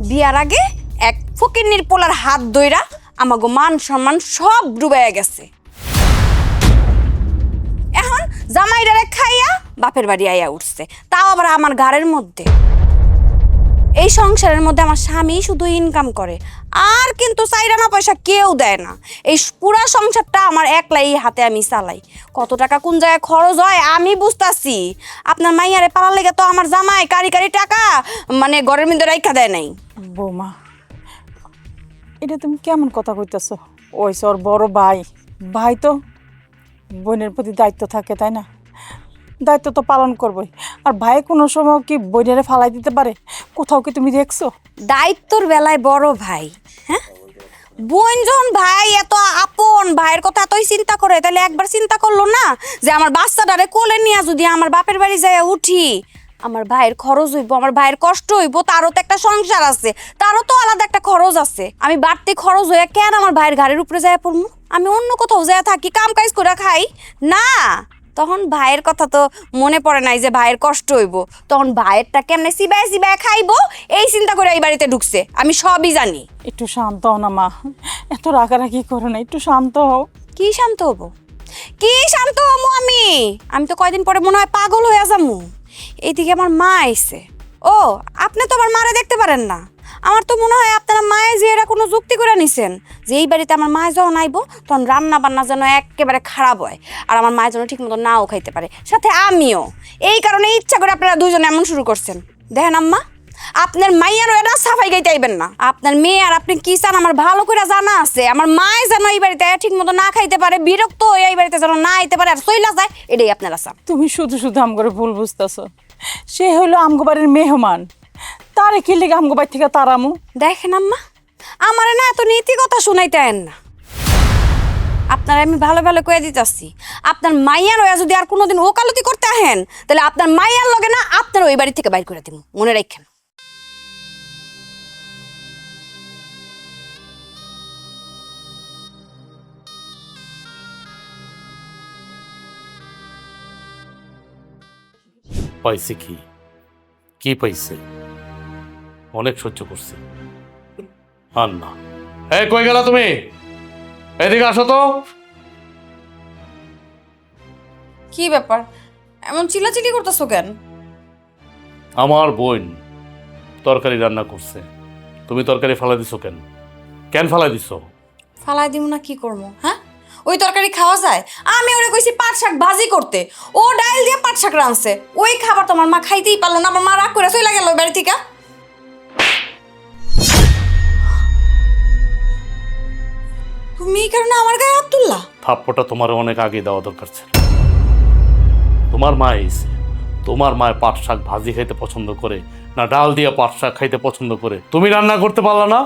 বিয়ার আগে এক ফকিন্নির পোলার হাত ধইরা আমাগো মান সম্মান সব ডুবাইয়া গেছে। এখন জামাইডারে খাইয়া বাপের বাড়ি আইয়া উঠছে, তাও আবার আমার ঘরের মধ্যে। এই সংসারের মধ্যে আমার স্বামী শুধু ইনকাম করে, আর কিন্তু চাইরানা পয়সা কেউ দেয় না। এই পুরা সংসারটা আমার একলাই হাতে আমি চালাই। কত টাকা কোন জায়গায় খরচ হয় আমি বুঝতাছি। আপনার মাইয়ারে পালার লেগে তো আমার জামাই কারি কারি টাকা মানে ঘরের মধ্যে রাইখা দেয় নাই। বৌমা, এটা তুমি কেমন কথা কইতেছো? ওই ওর বড় ভাই, ভাই তো বোনের প্রতি দায়িত্ব থাকে, তাই না? দায়িত্ব তো পালন করবই। আর ভাই কোনো সময় কি বোনেরে ফালাই দিতে পারে? কোথাও কি তুমি দেখছো? দায়িত্বর বেলায় বড় ভাই, হ্যাঁ, বোন যখন ভাই এত আপন, ভাইয়ের কথা এতই চিন্তা করে, তাহলে একবার চিন্তা করলো না যে আমার বাচ্চাটারে কোলে নিয়ে যদি আমার বাপের বাড়ি যায় উঠি, আমার ভাইয়ের খরচ হইব, আমার ভাইয়ের কষ্ট হইব, তারও তো একটা সংসার আছে, তারও তো আলাদা একটা খরচ আছে। আমি বাড়তি খরচ হয়ে কেন আমার ভাইয়ের ঘাড়ের উপরে যায় পড়বো? আমি অন্য কোথাও যায় থাকি, কাম কাজ করে খাই না। তখন ভাইয়ের কথা তো মনে পড়ে নাই যে ভাইয়ের কষ্ট হইব। তখন ভাইয়েরটা কেমনে সিবাই সিবাই খাইবো এই চিন্তা করে এই বাড়িতে ঢুকছে। আমি সবই জানি। একটু শান্ত হও না মা, এত রাগারাগি করো না, একটু শান্ত হও। কি শান্ত হবো? কি শান্ত হবো আমি? আমি তো কয়দিন পরে মনে হয় পাগল হয়ে যাবো। এইদিকে আমার মা আইছে। ও, আপনি তো আমার মারে দেখতে পারেন না। আমার তো মনে হয় আপনারা মায়ে যে এরা কোনো যুক্তি করে নিছেন যে এই বাড়িতে আমার মায়ে যখন আইব তখন রান্না বান্না যেন একেবারে খারাপ হয়, আর আমার মায়ের জন্য ঠিক মতো নাও খাইতে পারে, সাথে আমিও। এই কারণে ইচ্ছা করে আপনারা দুজনে এমন শুরু করছেন। দেখেন আম্মা, আপনার মাইয়ারও এটা সাফাই গাইতে আইবেন না। আপনার মেয়ে আর আপনি কি চান আমার ভালো করে জানা আছে। আমার মায়ে যেন এই বাড়িতে ঠিক মতো না খাইতে পারে, বিরক্ত হয়ে এই বাড়িতে যেন না আইতে পারে আর চইলা যায়, এটাই আপনারা চান। তুমি শুধু শুধু আমগরে ভুল বুঝতেছো। সে হলো আমগো বাড়ির মেহমান, তারে কি লেগে আমগো বাড়ি থেকে তারামু? দেখেন আম্মা, আমারে না এত নীতি কথা শুনাইতে আইন না। আপনারা আমি ভালো ভালো কয়ে দিতেছি, আপনার মাইয়ার হয়ে যদি আর কোনোদিন ওকালতি করতে আহেন তাহলে আপনার মাইয়ার লগে না আপনার ওই বাড়ি থেকে বাইর করে দিব, মনে রাখেন। পাইছে কি? কি পাইছে? অনেক সহ্য করছি, আর না। এই কই গেলা তুমি? এদিকে আসো তো। কি ব্যাপার, এমন চিল্লাচিল্লি করতেছো কেন? আমার বোন তরকারি রান্না করছে, তুমি তরকারি ফালাই দিছো কেন? কেন ফালাই দিছো? ফালাই দিব না কি করবো? হ্যাঁ, ওই তরকারি খাওয়া যায়? আমি ওরে কইছি পাট শাক ভাজি করতে, ও ডাল দিয়ে পাট শাক রাঁধছে। ওই খাবার তো আমার মা খাইতেই পারলো না। আমার মা রাগ করে চলে গেল ওই বাড়ি থেকে। তুমি এই কারণে আমার গায়ে হাত তুললা? থাপ্পটা তোমার অনেক আগে দেওয়া দরকার ছিল। তোমার মা এসে, তোমার মায় পাট শাক ভাজি খাইতে পছন্দ করে না ডাল দিয়ে পাট শাক খাইতে পছন্দ করে? তুমি রান্না করতে পারলা না?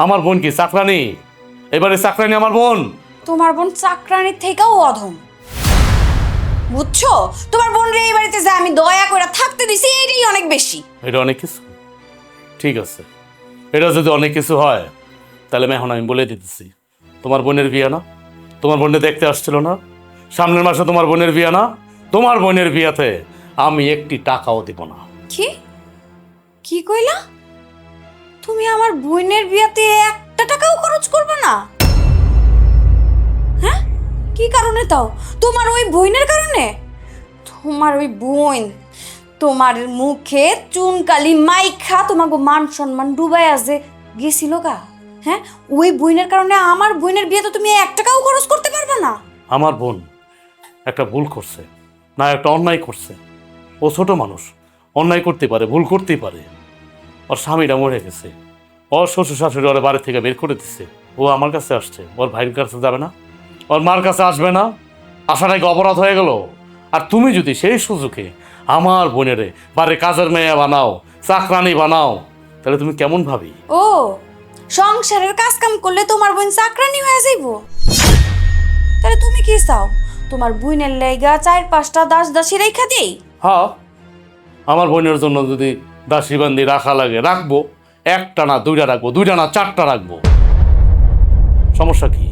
আমার বোন কি চাকরানি? এবারে চাকরানি আমার বোন? তোমার বোন চাকরানির থেকেও অধম, বুঝছো? তোমার বোন রে এই বাড়িতে যে আমি দয়া করে থাকতে দিছি এটাই অনেক বেশি। এটা অনেক কিছু? ঠিক আছে, এটা যদি অনেক কিছু হয় তাহলে এখন আমি বলে দিতেছি, তোমার বোনের বিয়ে না? তোমার বোনে দেখতে আসছিল না? সামনের মাসে তোমার বোনের বিয়ে না? তোমার বোনের বিয়াতে আমি একটি টাকাও দিব না। কি কি কইলা? তুমি আমার বোনের বিয়াতে একটা টাকাও খরচ করবে না? হ্যাঁ, কি কারণে তাও? তোমার ওই বোনের কারণে? তোমার ওই বোন তোমার মুখে চুনকালি মাইখা তোমাকে মান সম্মান ডুবাই আছে গেছিল গা। হ্যাঁ, ওই বোনের কারণে আমার বোনের বিয়েতে তুমি এক টাকাও খরচ করতে পারবে না? আমার বোন একটা ভুল করছে না, একটা অন্যায় করছে। ও ছোট মানুষ, অন্যায় করতে পারে, ভুল করতেই পারে। ওর স্বামীটা মরে গেছে, ওর শ্বশুর শাশুড়ি ওর বাড়ি থেকে বের করে দিচ্ছে। ও আমার কাছে আসছে, ওর ভাইয়ের কাছে যাবে না? ওর মার কাছে আসবে না? আসাটাই কি অপরাধ হয়ে গেল? আর তুমি যদি সেই সুযোগে আমার বোনেরে বাড়ির কাজের মেয়ে বানাও, চাকরানি বানাও, তাহলে তুমি কেমন ভাবি? ও, সংসারের কাজ কাম করলে তোমার বোন চাকরানি হয়ে যাইব? তাহলে তুমি কি চাও? তোমার বোনের লেগা 4-5টা দাসী রেখা দেই? হ্যাঁ, আমার বোনের জন্য যদি দাসী বান্দি রাখা লাগে রাখবো। একটা না দুইটা রাখবো, দুইটা না 4টা রাখবো। সমস্যা কি?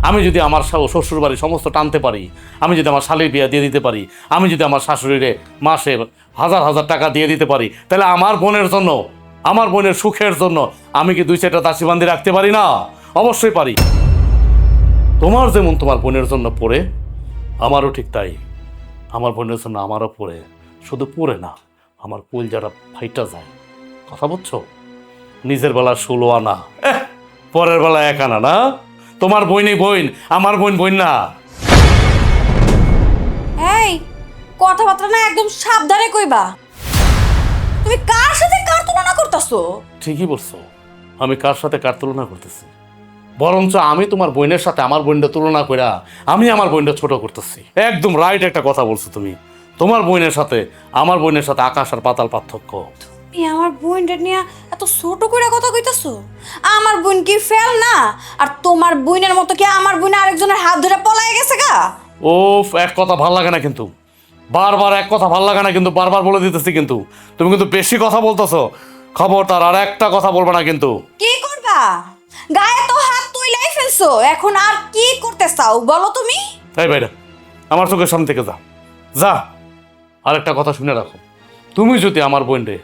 আমি যদি আমার শ্বশুর বাড়ি সমস্ত টানতে পারি, আমি যদি আমার শালীর বিয়া দিয়ে দিতে পারি, আমি যদি আমার শাশুড়িরে মাসে হাজার হাজার টাকা দিয়ে দিতে পারি, তাহলে আমার বোনের জন্য আমার বোনের সুখের জন্য আমি কি 2-4টা দাসী বান্ধি রাখতে পারি না? অবশ্যই পারি। তোমার যেমন তোমার বোনের জন্য পড়ে, আমারও ঠিক তাই। আমার বোনের জন্য আমারও পড়ে, শুধু পড়ে না, আমার কুল যারা ফাইটা যায়। কথা বুঝছো? নিজের বেলা 16 আনা, পরের বেলা 1 আনা না? তোমার বইনই বইন, আমার বোন বইন না। এই কথাবার্তা না একদম সাবধানে কইবা। তুমি কার সাথে কার তুলনা করতেছো? ঠিকই বলছো, আমি কার সাথে কার তুলনা করতেছি? বরঞ্চ আমি তোমার বোনের সাথে আমার বোনটা তুলনা কইরা আমি আমার বোনটা ছোট করতেছি। একদম রাইট একটা কথা বলছো তুমি। তোমার বোনের সাথে আমার বোনের সাথে আকাশ আর পাতাল পার্থক্য। তুমি আমার বোনটা নিয়ে এত ছোট করে কথা কইতাছো? আমার বোন কি ফেল না? আর তোমার বোনের মতো কি আমার বোন আরেকজনের হাত ধরে পলায় গেছে গা? ওফ, এক কথা ভাল লাগে না কিন্তু, বারবার এক কথা ভাল লাগে না কিন্তু, বারবার বলে দিতেছি কিন্তু। তুমি কিন্তু বেশি কথা বলতেছো, খবরদার আর একটা কথা বলবে না কিন্তু। কি করবা? গায়ে তো হাত তুইলাই ফেলছো, এখন আর কি করতে চাও বলো তুমি? এই বাইরে, আমার চোখের সামনে থেকে যা যা। আর একটা কথা শুনে রাখো, তুমি যদি আমার বোনরে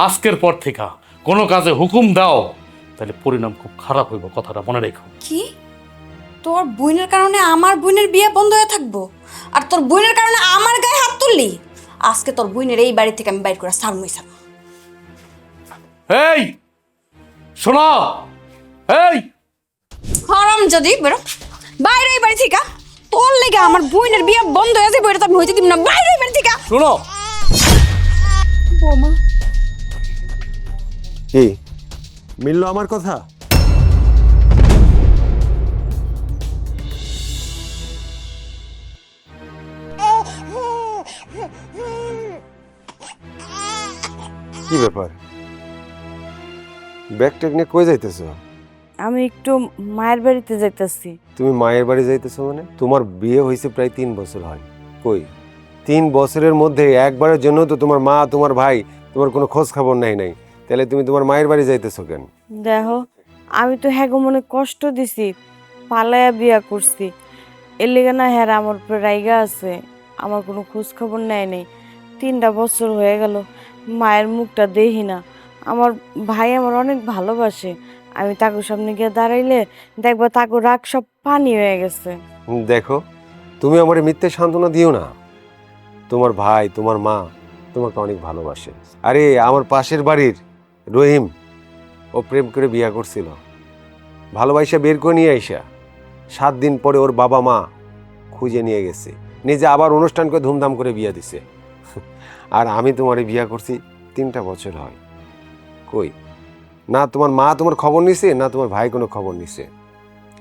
আজকের পর থেকে কোনো কাজে হুকুম দাও, তাহলে পরিণাম খুব খারাপ হইব, কথাটা মনে রেখো। কি? তোর বোনের কারণে আমার বোনের বিয়ে বন্ধ হয়ে থাকবো, আর তোর বোনের কারণে আমার গায়ে হাত তুললি? আজকে তোর বোনের এই বাড়ি থেকে আমি বাইর করে সারমই সার। এই শোনো, এই হারাম যদি বেরো বাইরে এই বাড়ি থেকে। তোর লেগে আমার বোনের বিয়ে বন্ধ হয়ে যাবে, এটা তো আমি হইতে দিব না। বাইরে এই বাড়ি থেকে। শোনো। বোমা কি মিললো আমার কথা? কি ব্যাপার, ব্যাগ ট্যাগ নিয়ে কই যাইতেছো? আমি একটু মায়ের বাড়িতে যাইতেছি। তুমি মায়ের বাড়ি যাইতেছো মানে? তোমার বিয়ে হয়েছে প্রায় 3 বছর হয়, কই 3 বছরের মধ্যে একবারের জন্য তো তোমার মা তোমার ভাই তোমার কোনো খোঁজ খবর নাই। তাহলে তুমি তোমার মায়ের বাড়ি যাইতেছো কেন? দেখো, আমি তো হ্যাগো মনে কষ্ট দিছি, পালায়া বিয়া করছি। এর লেগে না হ্যাঁ আমার উপরে রাইগা আছে, আমার কোনো খোঁজ খবর নেয় নেই। 3টা বছর হয়ে গেল মায়ের মুখটা দেখি না। আমার ভাই আমার অনেক ভালোবাসে, আমি তাকে সামনে গিয়ে দাঁড়াইলে দেখবা তাকে রাগ সব পানি হয়ে গেছে। দেখো, তুমি আমার মিথ্যে সান্ত্বনা দিও না। তোমার ভাই তোমার মা তোমাকে অনেক ভালোবাসে। আরে আমার পাশের বাড়ির রহিম, ও প্রেম করে বিয়া করছিল, ভালোবাসা বের করে নিয়ে আইসা 7 দিন পরে ওর বাবা মা খুঁজে নিয়ে গেছে, নিজে আবার অনুষ্ঠান করে ধুমধাম করে বিয়া দিছে। আর আমি তোমারে বিয়া করছি 3টা বছর হয়, কই না তোমার মা তোমার খবর নিছে না তোমার ভাই কোনো খবর নিছে।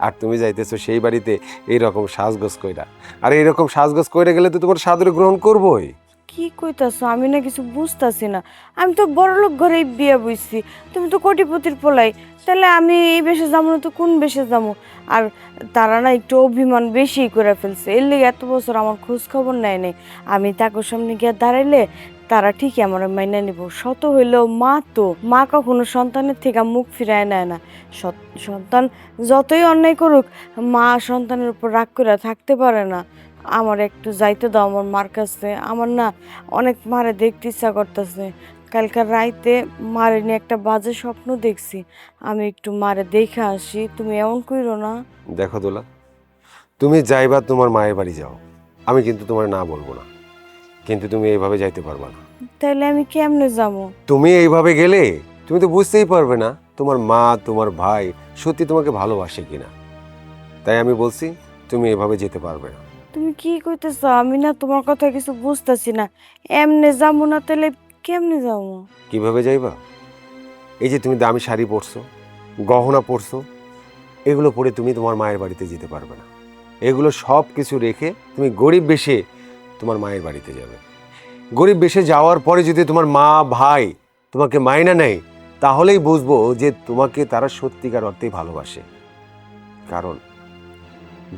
আর তুমি যাইতেছো সেই বাড়িতে এইরকম সাজগোজ কইরা। আর এইরকম সাজগোজ কইরা গেলে তো তোমার সাদরে গ্রহণ করবোই। কি কইতাছো? আমি না কিছু বুঝতাছি না। আমি তো বড়লোক ঘরেই বিয়া বইছি, তুমি তো কোটিপতির পোলাই, তাহলে আমি এই বেশে যাবো না তো কোন বেশে যাবো? আর তারা না একটু অভিমান বেশি করে ফেলছে, এর লেগে এত বছর আমার খোঁজ খবর নেয় নাই। আমি তাকে সামনে গিয়ে দাঁড়াইলে তারা ঠিকই আমার মাইনা নিব। শত হইলেও মা তো, মা কখনো সন্তানের থেকে মুখ ফিরায় নেয় না। সন্তান যতই অন্যায় করুক, মা সন্তানের উপর রাগ করে থাকতে পারে না। আমার একটু যাইতে দাও আমার মার কাছে, আমার না অনেক মারে দেখতে ইচ্ছা করতেছে। কালকার রাইতে মারে নিয়ে একটা বাজে স্বপ্ন দেখছি, আমি একটু মারে দেখে আসি। তুমি এমন কইরো না। দেখো দোলা, তুমি যাইবা তোমার মায়ের বাড়ি যাও, আমি কিন্তু তোমার না বলবো না, কিন্তু তুমি এইভাবে যাইতে পারবা না। তাইলে আমি কেমনে যাবো? তুমি এইভাবে গেলে তুমি তো বুঝতেই পারবে না তোমার মা তোমার ভাই সত্যি তোমাকে ভালোবাসে কিনা। তাই আমি বলছি তুমি এইভাবে যেতে পারবে না। তুমি কি কইতেছ? আমি না তোমার কথা কিছু বুঝতেছি না। এমনে যাবো না, তাহলে কেমনে যাবো? কিভাবে যাইবা? এই যে তুমি দামি শাড়ি পরছো, গহনা পরছো, এগুলো পরে তুমি তোমার মায়ের বাড়িতে যেতে পারবে না। এগুলো সব কিছু রেখে তুমি গরিব বেশে তোমার মায়ের বাড়িতে যাবে। গরিব বেশে যাওয়ার পরে যদি তোমার মা ভাই তোমাকে মাইনা নেয়, তাহলেই বুঝবো যে তোমাকে তারা সত্যিকার অর্থেই ভালোবাসে। কারণ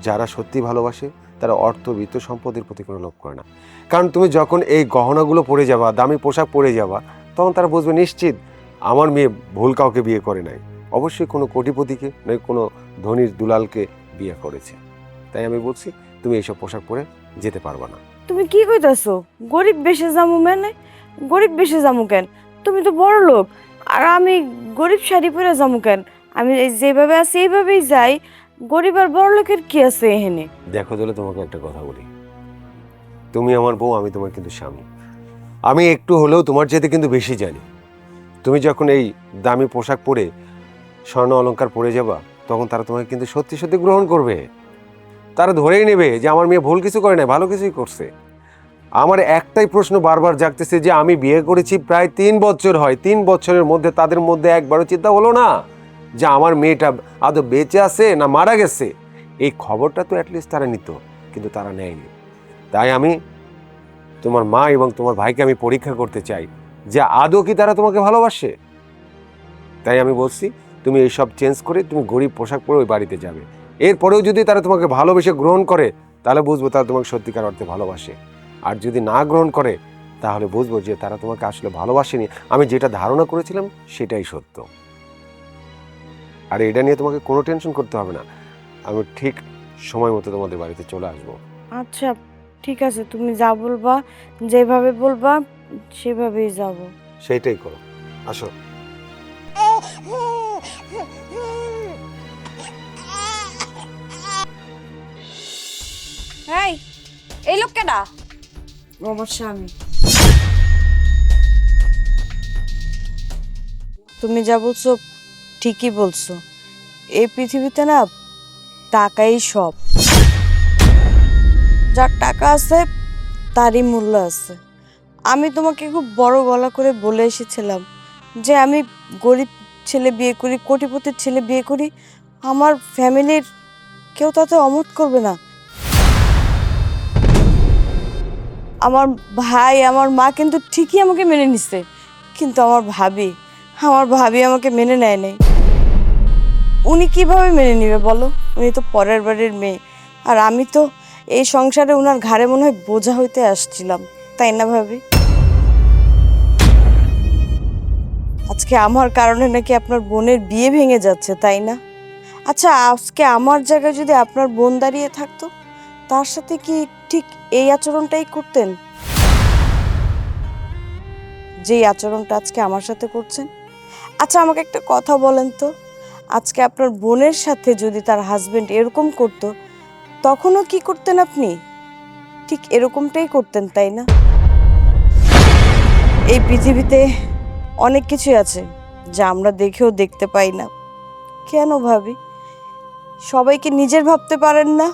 যারা সত্যি ভালোবাসে তারা অর্থ বিত্ত সম্পদের প্রতি কোনো লোভ করে না। কারণ তুমি যখন এই গহনাগুলো পরে যাবা, দামি পোশাক পরে যাবা, তখন তারা বুঝবে নিশ্চিত আমার মেয়ে ভুল কাউকে বিয়ে করে নাই, অবশ্যই কোনো কোটিপতিকে নয় কোনো ধনীর দুলালকে বিয়ে করেছে। তাই আমি বলছি তুমি এইসব পোশাক পরে যেতে পারবা না। তুমি কি কইতাছো? গরিব বেশে যাবো মানে? গরিব বেশে যাবো কেন? তুমি তো বড় লোক, আর আমি গরিব শাড়ি পরে যাবো কেন? আমি এই যেভাবে আছি এইভাবেই যাই। গরিব আর বড় লোকের কি আছে এখানে? দেখো তাহলে তোমাকে একটা কথা বলি, তুমি আমার বউ, আমি তোমার কিন্তু স্বামী। আমি একটু হলেও তোমার চাইতে কিন্তু বেশি জানি। তুমি যখন এই দামি পোশাক পরে স্বর্ণ অলংকার পরে যাবা, তখন তারা তোমাকে কিন্তু সত্যি সত্যি গ্রহণ করবে। তারা ধরেই নেবে যে আমার মেয়ে ভুল কিছু করে না, ভালো কিছুই করছে। আমার একটাই প্রশ্ন বারবার জাগতেছে যে আমি বিয়ে করেছি প্রায় 3 বছর হয়, 3 বছরের মধ্যে তাদের মধ্যে একবারও চিন্তা হলো না যে আমার মেয়েটা আদৌ বেঁচে আছে না মারা গেছে? এই খবরটা তো অ্যাটলিস্ট তারা নিত, কিন্তু তারা নেয়নি। তাই আমি তোমার মা এবং তোমার ভাইকে আমি পরীক্ষা করতে চাই যে আদৌ কি তারা তোমাকে ভালোবাসে। তাই আমি বলছি তুমি এইসব চেঞ্জ করে তুমি গরিব পোশাক পরে ওই বাড়িতে যাবে। এরপরেও যদি তারা তোমাকে ভালোবেসে গ্রহণ করে, তাহলে বুঝবো তারা তোমাকে সত্যিকার অর্থে ভালোবাসে। আর যদি না গ্রহণ করে, তাহলে বুঝবো যে তারা তোমাকে আসলে ভালোবাসেনি। আমি যেটা ধারণা করেছিলাম সেটাই সত্য। আর এটা নিয়ে তোমাকে কোনো টেনশন করতে হবে না, আমি ঠিক সময় মতো তোমাদের বাড়িতে চলে আসবো। আচ্ছা ঠিক আছে, তুমি যা বলবা, যেভাবে বলবা সেভাবেই যাব। সেইটাই করো, আসো। এই লোক কেডা? আমার স্বামী। তুমি যা বলছো ঠিকই বলছো। এই পৃথিবীতে না টাকাই সব। যার টাকা আছে তারই মূল্য আছে। আমি তোমাকে খুব বড় গলা করে বলে এসেছিলাম যে আমি গরিব ছেলে বিয়ে করি, কোটিপতির ছেলে বিয়ে করি, আমার ফ্যামিলির কেউ তাতে অমত করবে না। আমার ভাই, আমার মা কিন্তু ঠিকই আমাকে মেনে নিছে, কিন্তু আমার ভাবি আমাকে মেনে নেয় নাই। উনি কিভাবে মেনে নিবে বলো? উনি তো পরের বাড়ির মেয়ে, আর আমি তো এই সংসারে ওনার ঘাড়ে মনে হয় বোঝা হইতে আসছিলাম, তাই না ভাবি? আজকে আমার কারণে নাকি আপনার বোনের বিয়ে ভেঙে যাচ্ছে, তাই না? আচ্ছা, আজকে আমার জায়গায় যদি আপনার বোন দাঁড়িয়ে থাকতো, তার সাথে কি ঠিক এই আচরণটাই করতেন, যেই আচরণটা আজকে আমার সাথে করছেন? আচ্ছা আমাকে একটা কথা বলেন তো, আজকে আপনার বোনের সাথে যদি তার হাজবেন্ড এরকম করতো, তখনও কি করতেন আপনি? ঠিক এরকমটাই করতেন, তাই না? এই পৃথিবীতে অনেক কিছুই আছে যা আমরা দেখেও দেখতে পাই না। কেন ভাবি সবাইকে নিজের ভাবতে পারেন না?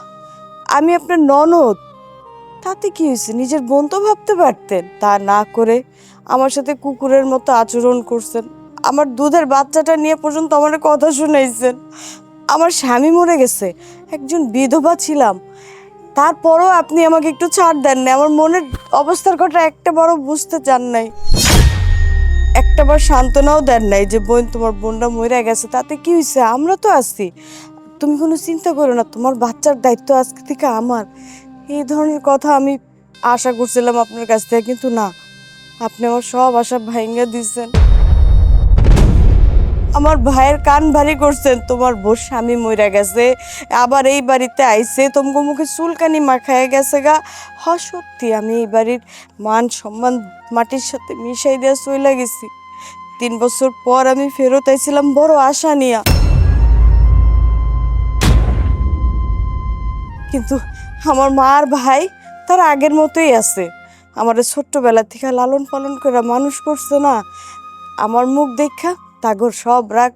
আমি আপনার ননদ, তাতে কি হয়েছে? নিজের বোন তো ভাবতে পারতেন। তা না করে আমার সাথে কুকুরের মতো আচরণ করছেন। আমার দুধের বাচ্চাটা নিয়ে পর্যন্ত আমার কথা শুনাইছেন। আমার স্বামী মরে গেছে, একজন বিধবা ছিলাম, তারপরও আপনি আমাকে একটু ছাড় দেন না। আমার মনের অবস্থার কথা একটা বড় বুঝতে চান নাই, একটাবার সান্ত্বনাও দেন নাই যে বোন, তোমার বোনটা মরে গেছে, তাতে কি হয়েছে? আমরা তো আছি, তুমি কোনো চিন্তা করো না, তোমার বাচ্চার দায়িত্ব আজকে থেকে আমার। এই ধরনের কথা আমি আশা করছিলাম আপনার কাছ থেকে, কিন্তু না, আপনি আমার সব আশা ভাঙিয়ে দিচ্ছেন। আমার ভাইয়ের কান ভারী করছেন, তোমার বোর স্বামী মরে গেছে, আবার এই বাড়িতে আইছে, তোমাকে মুখে চুলকানি মাখায় গেছে গা। সত্যি আমি এই বাড়ির মান সম্মান মাটির সাথে মিশাই দিয়ে চলে গেছি। 3 বছর পর আমি ফেরত আইছিলাম বড় আশা নিয়া, কিন্তু আমার মা আর ভাই তারা আগের মতোই আছে। আমার ছোট্টবেলা থেকে লালন পালন করে মানুষ করছে না, আমার মুখ দেখা তাগর সব রাগ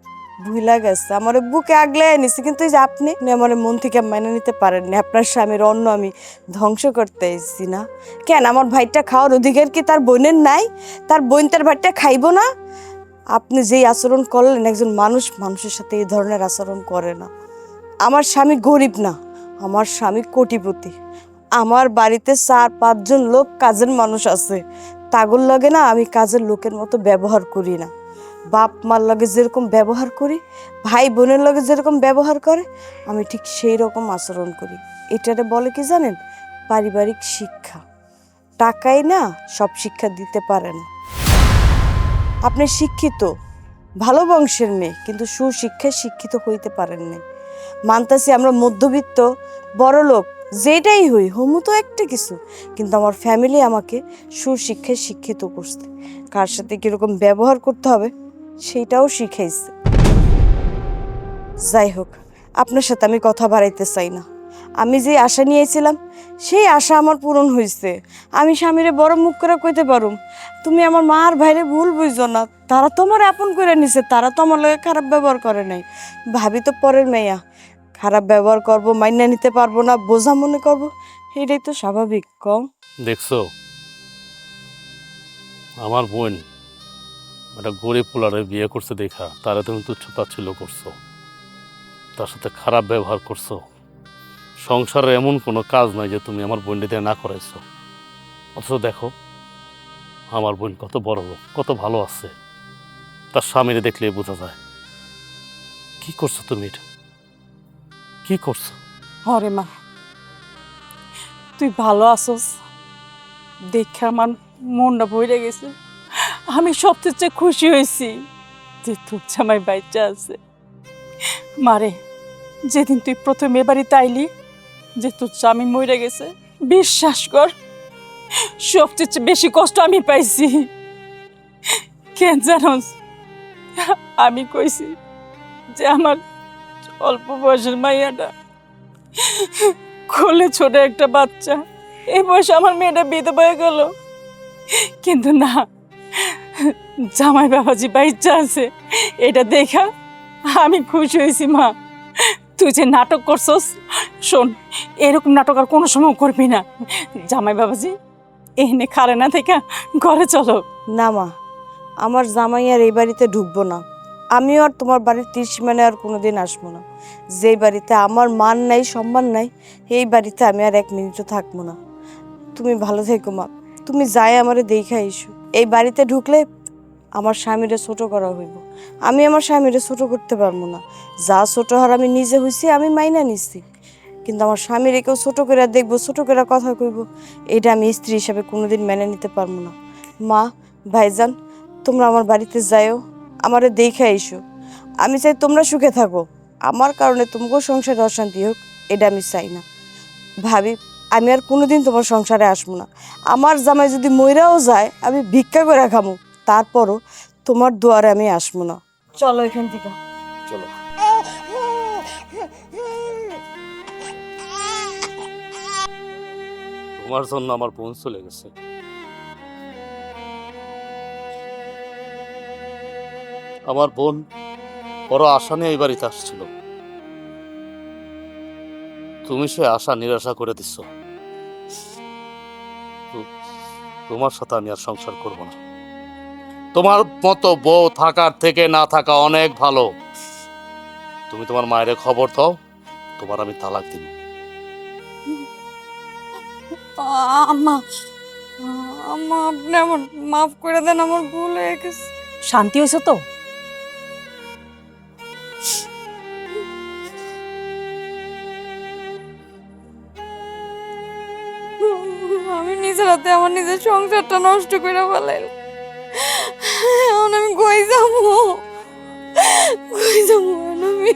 ভুলা গেছে, আমার বুকে আগলে নিছে। কিন্তু এই যে আপনি আমার মন থেকে মেনে নিতে পারেন না, আপনার স্বামীর অন্য আমি ধ্বংস করতে এসেছি না। কেন আমার ভাইটা খাওয়ার অধিকার কি তার বোনের নাই? তার বোন তার ভাইটা খাইব না? আপনি যেই আচরণ করলেন, একজন মানুষ মানুষের সাথে এই ধরনের আচরণ করে না। আমার স্বামী গরিব না, আমার স্বামী কোটিপতি। আমার বাড়িতে 4-5 জন লোক কাজের মানুষ আছে, তাগুর লগে না আমি কাজের লোকের মতো ব্যবহার করি না। বাপ মার লগে যেরকম ব্যবহার করি, ভাই বোনের লগে যেরকম ব্যবহার করে, আমি ঠিক সেই রকম আচরণ করি। এটারে বলে কি জানেন? পারিবারিক শিক্ষা। টাকাই না সব শিক্ষা দিতে পারে না। আপনি শিক্ষিত, ভালো বংশের মেয়ে, কিন্তু সুশিক্ষায় শিক্ষিত হইতে পারেন না। মানতাছি আমরা মধ্যবিত্ত বড় লোক, যেটাই হই হমু তো একটা কিছু, কিন্তু আমার ফ্যামিলি আমাকে সুশিক্ষায় শিক্ষিত করছে। কার সাথে কিরকম ব্যবহার করতে হবে সেইটাও শিখাইছে। যাই হোক, আপনার সাথে আমি কথা বাড়াইতে চাই না। আমি যে আশা নিয়েছিলাম সেই আশা আমার পূরণ হয়েছে। আমি স্বামীরে বড় মুখ করে কইতে পারুম, তুমি আমার মা আর ভাইরে ভুল বুঝছো না, তারা তোমার আপন করে নিছে, তারা তো আমার লগে খারাপ ব্যবহার করে নাই। ভাবি তো পরের মেয়া, খারাপ ব্যবহার করব, মাইনা নিতে পারবো না, বোঝা মনে করব, এটাই তো স্বাভাবিক। কম দেখছো আমার বোন একটা গরিব পোলারে বিয়ে করছে দেখা তারা তুমি তুচ্ছ-তাচ্ছিল্য করছো, তার সাথে খারাপ ব্যবহার করছো। সংসারে এমন কোনো কাজ নাই যে তুমি আমার বোনটি দিয়ে না করাইছো। অথচ দেখো আমার বোন কত বড় লোক, কত ভালো আছে, তার স্বামীরে দেখলেই বোঝা যায়। কি করছো তুমি এটা, কি করছো? হরে মা, তুই ভালো আছোস দেখে আমার মনটা ভরে গেছে। আমি সবচেয়ে চেয়ে খুশি হয়েছি যে তোর জামাই বাচ্চা আছে। মারে, যেদিন তুই প্রথম এ বাড়িতে আইলি যে তোর স্বামী মরে গেছে, বিশ্বাস কর সবচেয়ে চেয়ে বেশি কষ্ট আমি পাইছি। কেন জানোস? আমি কইছি যে আমার অল্প বয়সের মাইয়াটা কোলে ছোট একটা বাচ্চা, এই বয়সে আমার মেয়েটা বিধবা হয়ে গেল। কিন্তু না, জামাই বাবাজি বাচ্চা আছে এটা দেখা আমি খুশি হয়েছি। মা, তুই যে নাটক করছস, শোন এরকম নাটক আর কোনো সময় করবি না। জামাই বাবাজি এখানে খারে না থেকে ঘরে চলো। না মা, আমার জামাই আর এই বাড়িতে ঢুকবো না। আমিও আর তোমার বাড়ির ত্রিসীমানে আর কোনোদিন আসবো না। যেই বাড়িতে আমার মান নাই, সম্মান নাই, এই বাড়িতে আমি আর এক মিনিটও থাকবো না। তুমি ভালো থেকো মা, তুমি যাই আমারে দেখা এসো। এই বাড়িতে ঢুকলে আমার স্বামীরে ছোট করা হইব, আমি আমার স্বামীরে ছোট করতে পারবো না। যা ছোট হওয়ার আমি নিজে হইছি, আমি মাইনা নিছি, কিন্তু আমার স্বামীরে কেউ ছোট করে দেখবো, ছোট করে কথা কইব, এটা আমি স্ত্রী হিসাবে কোনোদিন মেনে নিতে পারবো না। মা, ভাইজান, তোমরা আমার বাড়িতে যাইও, আমারে দেখা এসো। আমি চাই তোমরা সুখে থাকো, আমার কারণে তোমাকেও সংসারে অশান্তি হোক, এটা আমি চাই না। ভাবি, আমি আর কোনোদিন তোমার সংসারে আসবো না। আমার জামাই যদি মইরাও যায়, আমি ভিক্ষা করে খামো, তারপরও তোমার দুয়ারে আমি আসবো না। চলো এখান থেকে। চলো। তোমার জন্য আমার বোন চলে গেছে। আমার বোন বড় আশা নিয়ে এই বাড়িতে আসছিল, তুমি সে আশা নিরাশা করে দিচ্ছ। তোমার সাথে আমি আর সংসার করব না। তোমার মতো বউ থাকার থেকে না থাকা অনেক ভালো। তুমি তোমার মায়ের খবর দাও, তোমার আমি তালাক দিব। আম্মা, আম্মা আপনি আমার মাফ করে দেন, আমার ভুল হয়ে গেছে। শান্তি হয়েছে তো? আমি নিজের হাতে আমার নিজের সংসারটা নষ্ট করে ফেলাইলাম। এখন আমি কই যাবো, কই যাবো এখন আমি?